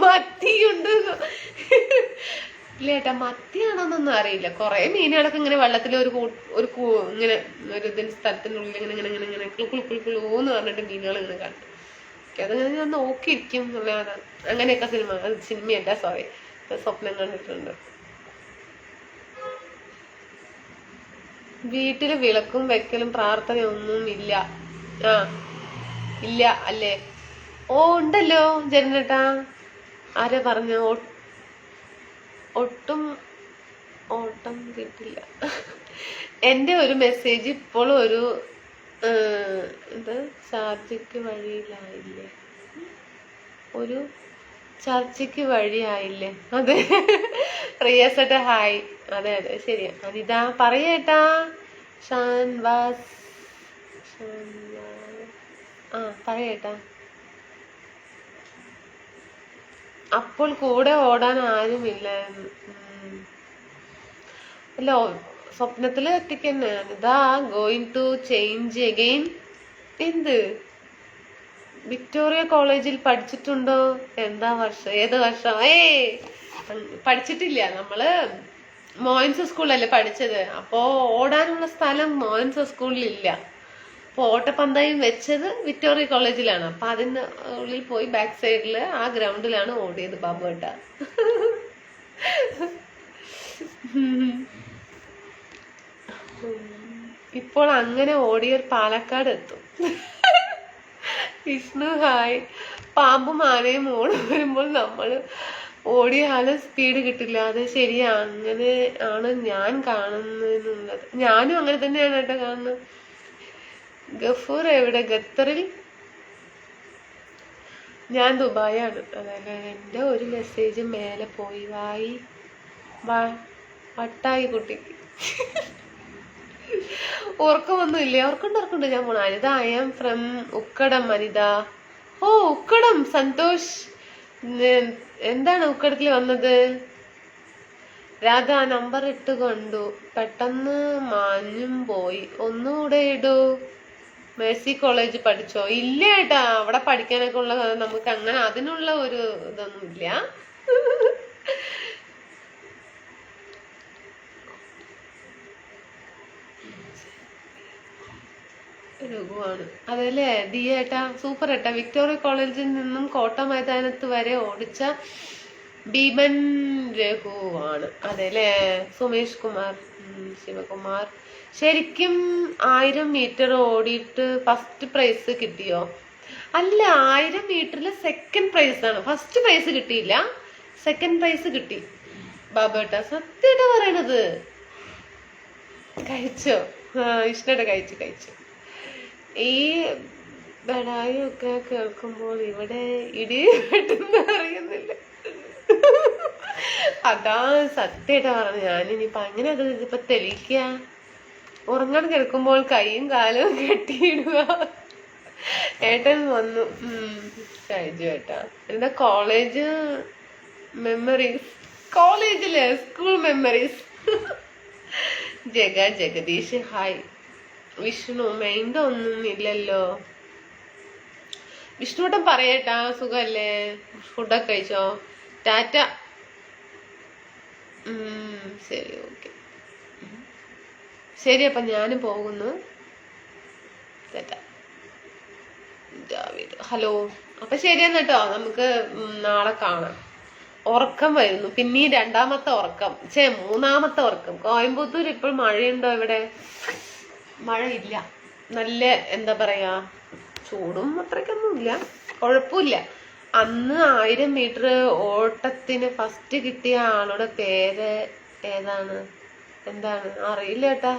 മത്തിയുണ്ട് ഇല്ലേട്ടാ, മത്തിയാണോന്നൊന്നും അറിയില്ല. കുറെ മീനുകളൊക്കെ ഇങ്ങനെ വെള്ളത്തിൽ ഇങ്ങനെ ഒരു സ്ഥലത്തിനുള്ളിൽ ഇങ്ങനെ കുളുന്ന് പറഞ്ഞിട്ട് മീനുകൾ ഇങ്ങനെ കണ്ടു. അതങ്ങനെ ഞാൻ നോക്കിയിരിക്കും. അങ്ങനെയൊക്കെ സിനിമയല്ല, സോറി, സ്വപ്നം കണ്ടിട്ടുണ്ട്. വീട്ടില് വിളക്കും വെക്കലും പ്രാർത്ഥനയൊന്നും ഇല്ല. ഇല്ല അല്ലേ? ഉണ്ടല്ലോ ജനനേട്ടാ. ആരാ പറഞ്ഞ? ഒട്ടും ഓട്ടം കിട്ടില്ല. എന്റെ ഒരു മെസ്സേജ് ഇപ്പോഴും ഒരു ചർച്ചയ്ക്ക് വഴിയിലായില്ലേ? ഒരു ചർച്ചയ്ക്ക് വഴിയായില്ലേ? അതെ, റിയസട്ട ഹായ്. അതെ ശരിയാ. അനിത പറയേട്ടാ. ഷാൻവാസ് പറയേട്ടാ. അപ്പോൾ കൂടെ ഓടാൻ ആരുമില്ലായിരുന്നു. അല്ല, സ്വപ്നത്തില് ഒറ്റയ്ക്ക് തന്നെയാണ്. ഇതാ ഗോയിങ് ടു ചേഞ്ച് അഗെയിൻ. എന്ത്? വിക്ടോറിയ കോളേജിൽ പഠിച്ചിട്ടുണ്ടോ? എന്താ വർഷം? ഏത് വർഷം? പഠിച്ചിട്ടില്ല. നമ്മള് മോയിൻസ് സ്കൂളിലല്ലേ പഠിച്ചത്. അപ്പോ ഓടാനുള്ള സ്ഥലം മോയിൻസ് സ്കൂളിലില്ല. ഓട്ടപ്പന്തയം വെച്ചത് വിക്ടോറിയ കോളേജിലാണ്. അപ്പൊ അതിന് ഉള്ളിൽ പോയി ബാക്ക് സൈഡില് ആ ഗ്രൗണ്ടിലാണ് ഓടിയത് ബാബുവേട്ട. ഇപ്പോൾ അങ്ങനെ ഓടിയ പാലക്കാട് എത്തും. വിഷ്ണു ഹായ്. പാമ്പും ആനയും ഓടി വരുമ്പോൾ നമ്മള് ഓടിയാലും സ്പീഡ് കിട്ടില്ല. അത് ശരിയാ, അങ്ങനെ ആണ് ഞാൻ കാണുന്നത്. ഞാനും അങ്ങനെ തന്നെയാണ് കേട്ടോ കാണുന്നത്. ഗഫൂർ എവിടെ? ഖത്തറിൽ. ഞാൻ ദുബായാണ്. അതല്ലേ എൻ്റെ ഒരു മെസ്സേജ് മേലെ പോയി. വട്ടായി കുട്ടിക്ക്. ഉറക്കമൊന്നും ഇല്ലേ? ഉറക്കുണ്ട്. ഞാൻ പോണ Anitha. I am from Ukkadam. Anitha. ഓ ഉക്കടം, സന്തോഷ്. എന്താണ് ഉക്കടത്തിൽ വന്നത്? രാധ നമ്പർ ഇട്ട് കണ്ടു, പെട്ടെന്ന് മാഞ്ഞും പോയി, ഒന്നുകൂടെ ഇടൂ. മേഴ്സി കോളേജ് പഠിച്ചോ? ഇല്ല ഏട്ടാ, അവിടെ പഠിക്കാനൊക്കെ ഉള്ള നമുക്ക് അങ്ങനെ അതിനുള്ള ഒരു ഇതൊന്നും ഇല്ല. രഘുവാണ്. അതല്ലേ ദിയ ഏട്ടാ, സൂപ്പർ ഏട്ടാ. വിക്ടോറിയ കോളേജിൽ നിന്നും കോട്ട മൈതാനത്ത് വരെ ഓടിച്ച ഭീമൻ രഘുവാണ്. അതെല്ലേ. സുമേഷ് കുമാർ, ശിവകുമാർ. ശരിക്കും 1000 മീറ്റർ ഓടിയിട്ട് ഫസ്റ്റ് പ്രൈസ് കിട്ടിയോ? അല്ല, 1000 മീറ്ററിൽ സെക്കൻഡ് പ്രൈസ് ആണ്. ഫസ്റ്റ് പ്രൈസ് കിട്ടിയില്ല, സെക്കൻഡ് പ്രൈസ് കിട്ടി. ബാബേട്ട സത്യമായിട്ട് പറയണത്. കഴിച്ചോ? വിഷ്ണുടെ കഴിച്ചു. ഈ ബടായി ഒക്കെ കേൾക്കുമ്പോൾ ഇവിടെ ഇടി വെട്ടുന്ന അറിയുന്നില്ല. അതാ സത്യമായിട്ടാ പറഞ്ഞു. ഞാനിനിയിപ്പൊ അങ്ങനെ അത് ഇതിപ്പോ തെളിയിക്കുക. ഉറങ്ങാൻ കിടക്കുമ്പോൾ കൈയും കാലും കെട്ടിയിടുക. ഏട്ടൻ വന്നു. കഴിച്ചു ഏട്ടാ. എന്താ കോളേജ് മെമ്മറീസ്? കോളേജില് school memories. Jagadish hi. Vishnu മെയിൻ്റെ ഒന്നും ഇല്ലല്ലോ. വിഷ്ണുട്ടൻ പറയട്ടാ, സുഖല്ലേ? ഫുഡൊക്കെ കഴിച്ചോ? ടാറ്റ. ശരി, ഓക്കെ. ശരി, അപ്പൊ ഞാനും പോകുന്നു. ഹലോ. അപ്പൊ ശരിയെന്ന് കേട്ടോ, നമുക്ക് നാളെ കാണാം. ഉറക്കം വരുന്നു, പിന്നെ ഈ രണ്ടാമത്തെ ഉറക്കം, മൂന്നാമത്തെ ഉറക്കം. കോയമ്പത്തൂർ ഇപ്പോൾ മഴയുണ്ടോ? ഇവിടെ മഴയില്ല. നല്ല എന്താ പറയാ, ചൂടും അത്രയ്ക്കൊന്നും ഇല്ല, കുഴപ്പമില്ല. അന്ന് 1000 മീറ്റർ ഓട്ടത്തിന് ഫസ്റ്റ് കിട്ടിയ ആളുടെ പേര് ഏതാണ്? എന്താണ് അറിയില്ല കേട്ടാ.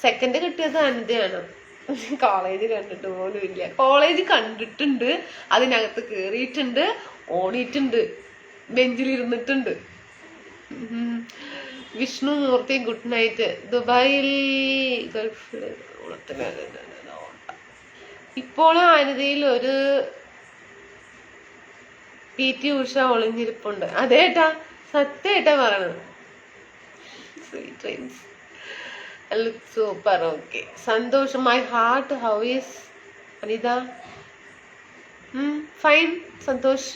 സെക്കൻഡ് കിട്ടിയത് അനിതയാണ്. കോളേജ് കണ്ടിട്ട് പോലും ഇല്ല. കോളേജ് കണ്ടിട്ടുണ്ട്, അതിനകത്ത് കേറിയിട്ടുണ്ട്, ഓടിയിട്ടുണ്ട്, ബെഞ്ചിലിരുന്നിട്ടുണ്ട്. വിഷ്ണു മൂർത്തി ഗുഡ് നൈറ്റ്. ദുബായിൽ ഗൾഫിൽ ഇപ്പോൾ അനിതയിൽ ഒരു PT ഉഷ ഒളിഞ്ഞിരിപ്പുണ്ട്. അതേട്ടാ, സത്യേട്ടാ പറയണത്. Sweet dreams. Super, okay. സന്തോഷം. My heart how is Anitha? Fine Santhosh.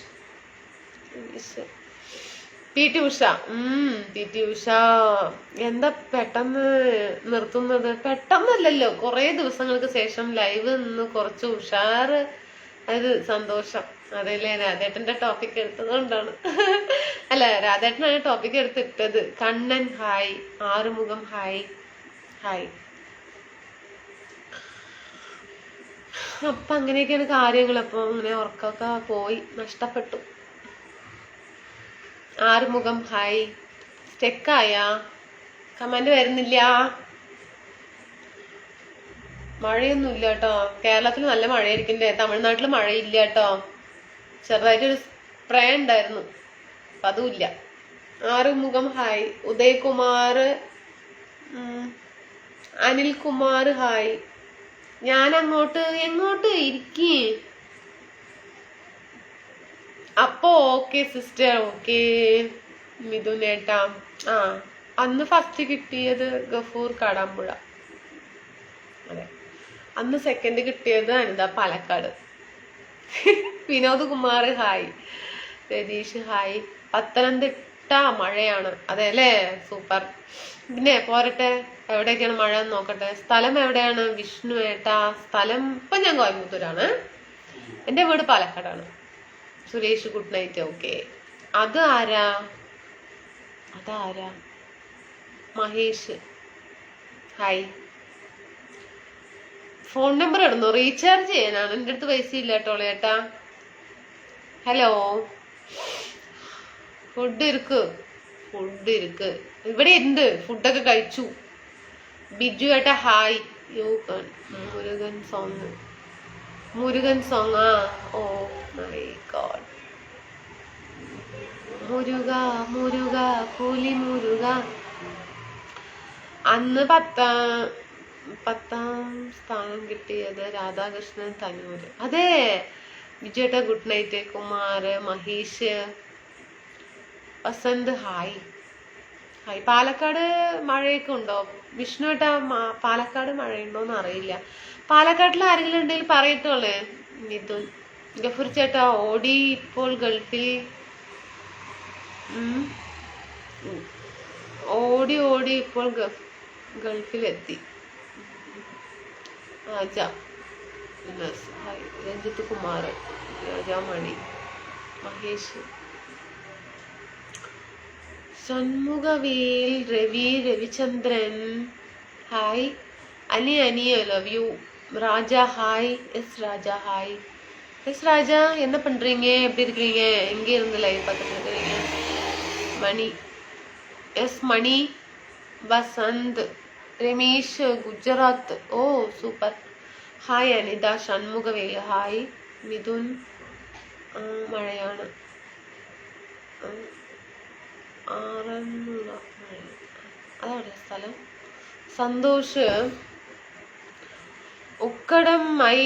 PT Usha. PT Usha എന്താ പെട്ടെന്ന് നിർത്തുന്നത്? പെട്ടെന്നല്ലല്ലോ, കുറെ ദിവസങ്ങൾക്ക് ശേഷം ലൈവ് നിന്ന് കുറച്ച് ഉഷാറ്. അത് സന്തോഷം. അതല്ലേ, രാധേട്ടന്റെ ടോപ്പിക് എടുത്തത് കൊണ്ടാണ്. അല്ല, രാധേട്ടനാണ് ടോപ്പിക് എടുത്തിട്ടത്. കണ്ണൻ ഹായ്. ആറുമുഖം ഹായ്. അപ്പൊ അങ്ങനെയൊക്കെയാണ് കാര്യങ്ങൾ. അപ്പൊ അങ്ങനെ ഉറക്കൊക്കെ പോയി, നഷ്ടപ്പെട്ടു. ആറുമുഖം ഹായ്. സ്റ്റെക്കായ കമന്റ് വരുന്നില്ല. മഴയൊന്നും ഇല്ല കേട്ടോ. കേരളത്തിൽ നല്ല മഴയായിരിക്കില്ലേ? തമിഴ്നാട്ടിൽ മഴയില്ല കേട്ടോ. ചെറുതായിട്ടൊരു സ്പ്രേ ഉണ്ടായിരുന്നു, അപ്പൊ അതുമില്ല. ആറുമുഖം ഹായ്. ഉദയകുമാർ, അനിൽകുമാർ ഹായ്. ഞാൻ എങ്ങോട്ട് ഇരിക്കേ? അപ്പൊ ഓക്കെ സിസ്റ്റർ, ഓക്കെ. മിഥുനേട്ടാ, അന്ന് ഫസ്റ്റ് കിട്ടിയത് ഗഫൂർ കാടാമ്പുഴ. അതെ, അന്ന് സെക്കൻഡ് കിട്ടിയത് അനിത പാലക്കാട്. വിനോദ് കുമാർ ഹായ്. രതീഷ് ഹായ്. പത്തനംതിട്ട മഴയാണ്. അതെ അല്ലേ, സൂപ്പർ. പിന്നെ പോരട്ടെ, എവിടെയൊക്കെയാണ് മഴ എന്ന് നോക്കട്ടെ. സ്ഥലം എവിടെയാണ് വിഷ്ണു ഏട്ടാ? സ്ഥലം ഇപ്പൊ ഞാൻ കോയമ്പത്തൂരാണ്. എന്റെ വീട് പാലക്കാടാണ്. Suresh good night. ഓക്കെ, അത് ആരാ? അതാരാ? മഹേഷ് ഹായ്. ഫോൺ നമ്പർ ഇടുന്നു, റീചാർജ് ചെയ്യാനാണ്. എൻ്റെ അടുത്ത് പൈസ ഇല്ല കേട്ടോ ഏട്ടാ. ഹലോ, ഫുഡ് ഇருக்கு ഇവിടെ ഉണ്ട്. ഫുഡൊക്കെ കഴിച്ചു. ബിജു ഏട്ടാ ഹായ്. മുരുകൻ സോങ് ആ. Oh my God. മുരുക കൂലി മുരുക. അന്ന് പത്താം സ്ഥാനം കിട്ടിയത് രാധാകൃഷ്ണൻ തന്നൂര്. അതെ വിജയേട്ട good night. Kumar Mahesh Vasanth hi. Palakkad മഴയൊക്കെ ഉണ്ടോ വിഷ്ണു ഏട്ടാ? പാലക്കാട് മഴയുണ്ടോന്ന് അറിയില്ല. പാലക്കാട്ടിൽ ആരെങ്കിലും ഉണ്ടെങ്കിൽ പറയത്തോളേ. മിഥുൻ ഗഫൂർ ചേട്ടാ ഓടി ഇപ്പോൾ ഗൾഫിൽ. ഓടി ഇപ്പോൾ ഗൾഫിലെത്തി. Ranjith Kumar Rajamani Mahesh Shanmughavel Ravichandran hi. Ani I love you. Raja hi. Raja hi. Raja என்ன பண்றீங்க? எப்படி இருக்கிறீங்க? எங்கே இருந்து லைவ் பார்த்துட்டு இருக்கிறீங்க? மணி மணி வசந்த் രമേശ് ഗുജറാത്ത്. ഓ super. Hi Anitha Shanmughavel hi. Mithun മഴയാണ്. ആറന്മുള മഴ, അതാണ് സ്ഥലം. Santhosh Ukkadam my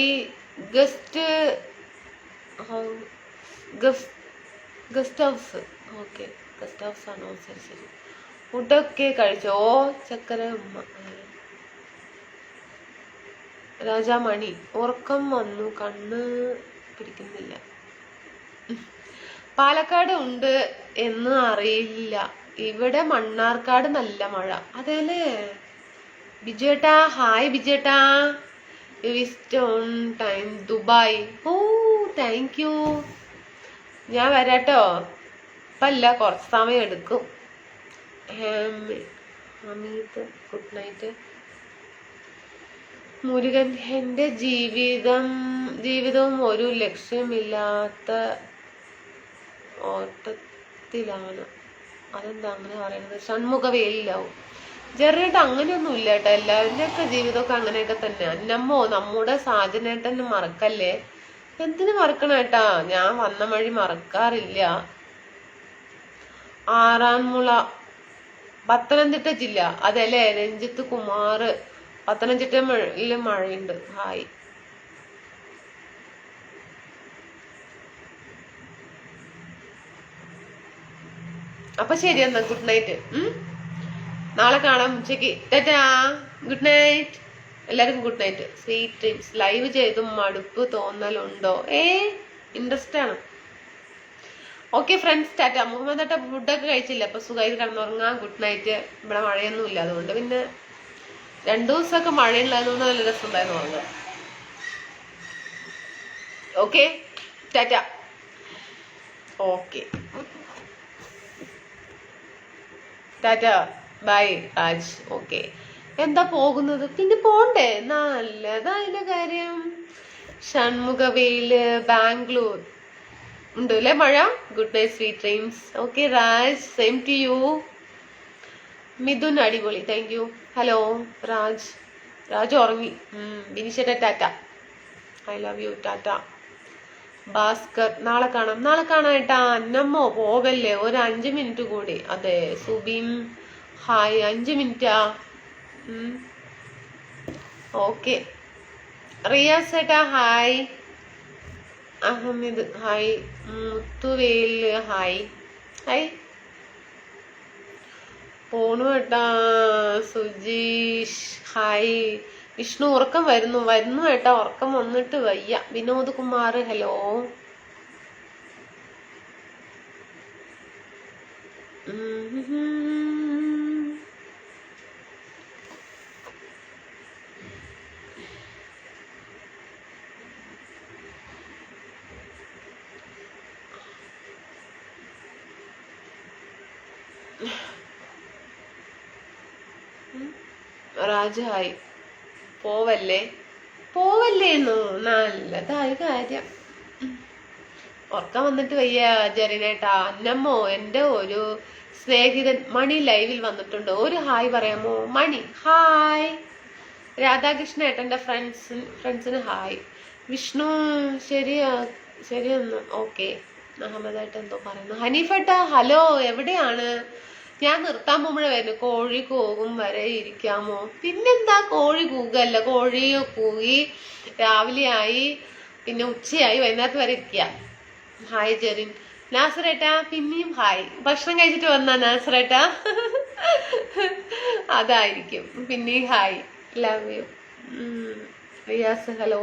guest house. Okay, guest house ആണോ? ശരി. ഫുഡൊക്കെ കഴിച്ചോ? ചക്കര ഉമ്മ. രാജാമണി ഉറക്കം വന്നു, കണ്ണ് പിടിക്കുന്നില്ല. പാലക്കാട് ഉണ്ട് എന്ന് അറിയില്ല. ഇവിടെ മണ്ണാർക്കാട് നല്ല മഴ. അതേല്ലേ ബിജുട്ടാ? ഹായ് ബിജുട്ടാ. On time Dubai. ഓ താങ്ക് യു. ഞാൻ വരാട്ടോ. ഇപ്പല്ല, കുറച്ച് സമയം എടുക്കും. Hameed good night. മുരുകൻ എൻ്റെ ജീവിതവും ഒരു ലക്ഷ്യമില്ലാത്ത ഓട്ടത്തിലാണ്. അതെന്താ അങ്ങനെ പറയുന്നത്? ഷൺമുഖവേലിലാവും. ചെറിയായിട്ട് അങ്ങനെയൊന്നും ഇല്ല കേട്ടോ. എല്ലാവരുടെ ഒക്കെ ജീവിതമൊക്കെ അങ്ങനെയൊക്കെ തന്നെ. അന്നമ്മോ നമ്മുടെ സാജനേട്ടൻ മറക്കല്ലേ. എന്തിനു മറക്കണം ഏട്ടാ? ഞാൻ വന്ന വഴി മറക്കാറില്ല. ആറാൻമുള പത്തനംതിട്ട ജില്ല. അതല്ലേ രഞ്ജിത്ത് കുമാർ. പത്തനംതിട്ടയില് മഴയുണ്ട്. ഹായ്. അപ്പൊ ശരി എന്നാ, ഗുഡ് നൈറ്റ്. നാളെ കാണാം ഉച്ചക്ക്. Tata, good night. എല്ലാവർക്കും good night. Sweet dreams. Live ചെയ്തും മടുപ്പ് തോന്നലുണ്ടോ? ഇൻട്രസ്റ്റ് ആണ്. Okay friends, tata. മുഹമ്മദ് ഏട്ട ഫുഡൊക്കെ കഴിച്ചില്ല, അപ്പൊ സുഖമായിട്ട് കിടന്നുറങ്ങാം. Good night. ഇവിടെ മഴയൊന്നും ഇല്ല, അതുകൊണ്ട് പിന്നെ 2 ദിവസമൊക്കെ മഴയുള്ളതുകൊണ്ട് നല്ല രസം ഉണ്ടായിരുന്നു ഉറങ്ങാൻ. Okay Tata. Okay Tata by Raj. Okay, എന്താ പോകുന്നത്? പിന്നെ പോണ്ടേ? നല്ലതായില്ല കാര്യം. ഷൺമുഖവേല് ബാംഗ്ലൂർ ഉണ്ട് അല്ലേ മഴ. Good night sweet dreams. Okay Raj, same to you. Mithun അടിപൊളി, താങ്ക് യു. ഹലോ രാജ് ഉറങ്ങി. ബിനിഷേട്ട tata. I love you. Tata. Bhaskar നാളെ കാണാം ഏട്ടാ. അന്നമ്മോ പോകല്ലേ, ഒരു 5 മിനിറ്റ് കൂടി. അതെ സുബീം ഹായ്. 5 മിനിറ്റാ? ഓക്കെ. റിയാസ് ഏട്ടാ hi. Ahammad hi. Muthuvel hi. Hi പോണു ഏട്ടാ. സുജീഷ് ഹായ്. വിഷ്ണു ഉറക്കം വരുന്നു ഏട്ടാ. ഉറക്കം വന്നിട്ട് വയ്യ. വിനോദ് കുമാർ ഹലോ. രാജ ഹായ്. പോവല്ലേ പോവല്ലേന്നു നല്ലതായ കാര്യം. ഉറക്കം വന്നിട്ട് വയ്യ ജെറിനേട്ടാ. അന്നമ്മോ, എൻ്റെ ഒരു സ്നേഹിതൻ മണി ലൈവിൽ വന്നിട്ടുണ്ട്. ഒരു ഹായ് പറയാമോ? മണി ഹായ്. രാധാകൃഷ്ണ ഏട്ടൻ്റെ ഫ്രണ്ട്സിന് ഹായ്. വിഷ്ണു ശരിയൊന്ന് ഓക്കെ. അഹമ്മദായിട്ട് എന്തോ പറയുന്നു. ഹനീഫേട്ട ഹലോ, എവിടെയാണ്? ഞാൻ നിർത്താൻ പോകുമ്പോഴേ വരുന്നു. കോഴി കൂകും വരെ ഇരിക്കാമോ? പിന്നെന്താ, കോഴി കൂകല്ല, കോഴി കൂകി രാവിലെ ആയി, പിന്നെ ഉച്ചയായി, വൈകുന്നേരത്ത് വരെ ഇരിക്കുക. ഹായ് ജെറിൻ. നാസറേട്ടാ പിന്നെയും ഹായ്. ഭക്ഷണം കഴിച്ചിട്ട് വന്നാ നാസറേട്ടാ? അതായിരിക്കും പിന്നെയും hi. Love you. Riyas hello.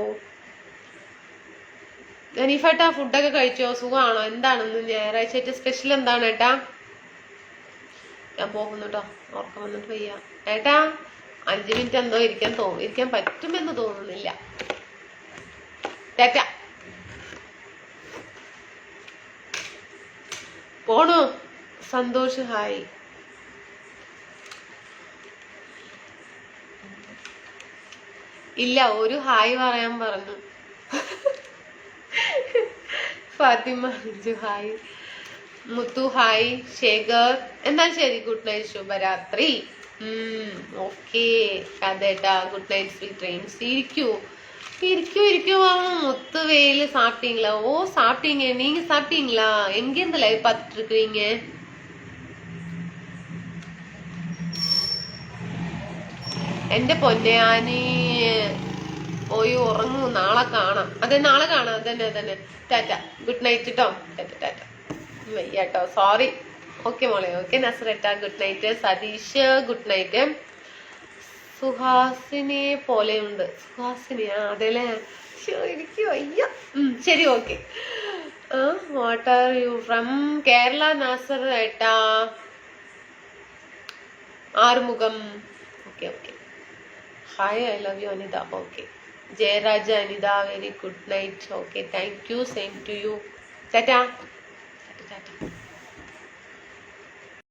ഹനീഫേട്ടാ ഫുഡൊക്കെ കഴിച്ചോ? സുഖമാണോ? എന്താണെന്ന് ഞായറാഴ്ചയായിട്ട് സ്പെഷ്യൽ എന്താണ് ഏട്ടാ? ഞാൻ പോകുന്നു കേട്ടോ, ഉറക്കം വന്നിട്ട് വയ്യ. ഏട്ടാ 5 മിനിറ്റ് എന്തോ ഇരിക്കാൻ പറ്റുമെന്ന് തോന്നുന്നില്ല. ടാറ്റ. പോണു. സന്തോഷ് ഹായ്. ഇല്ല, ഒരു ഹായ് പറയാൻ പറഞ്ഞു. ഫാത്തിമ ഹായ്. മുത്തു ഹായ്. ശേഖർ എന്നാൽ ശരി, ഗുഡ് നൈറ്റ്, ശുഭരാത്രി. ഓക്കെ അതേട്ടാ, ഗുഡ് നൈറ്റ്, സ്വീറ്റ് ഡ്രീംസ്. இரிக்கும் முத்து வேலு சாப்பிட்டீங்களா? ஓ சாப்பிட்டீங்க. நீங்க சாப்பிட்டீங்களா? எங்க இருந்து லைவ் பார்த்துட்டு இருக்கிறீங்க? എന്റെ പൊന്നയാനി പോയി ഉറങ്ങൂ, നാളെ കാണാം. നാളെ കാണാം. അതന്നെ. ടാറ്റ, ഗുഡ് നൈറ്റ് കേട്ടോ. ടാറ്റ. വയ്യാട്ടോ, സോറി. ഓക്കെ മോളെ, ഓക്കെ നസ്രേട്ട, good night. Satheesh good night. സുഹാസിനിയെ പോലെയുണ്ട്. സുഹാസിനിയാ? അതെല്ലേ, എനിക്ക് വയ്യ. ശരി, okay. What are you from? Kerala Nasar ഏട്ടാ. Arumugham. Okay. Hi, I love you Anitha. Okay. Jayaraja Anitha, very good night. Okay, thank you, same to you. Tata.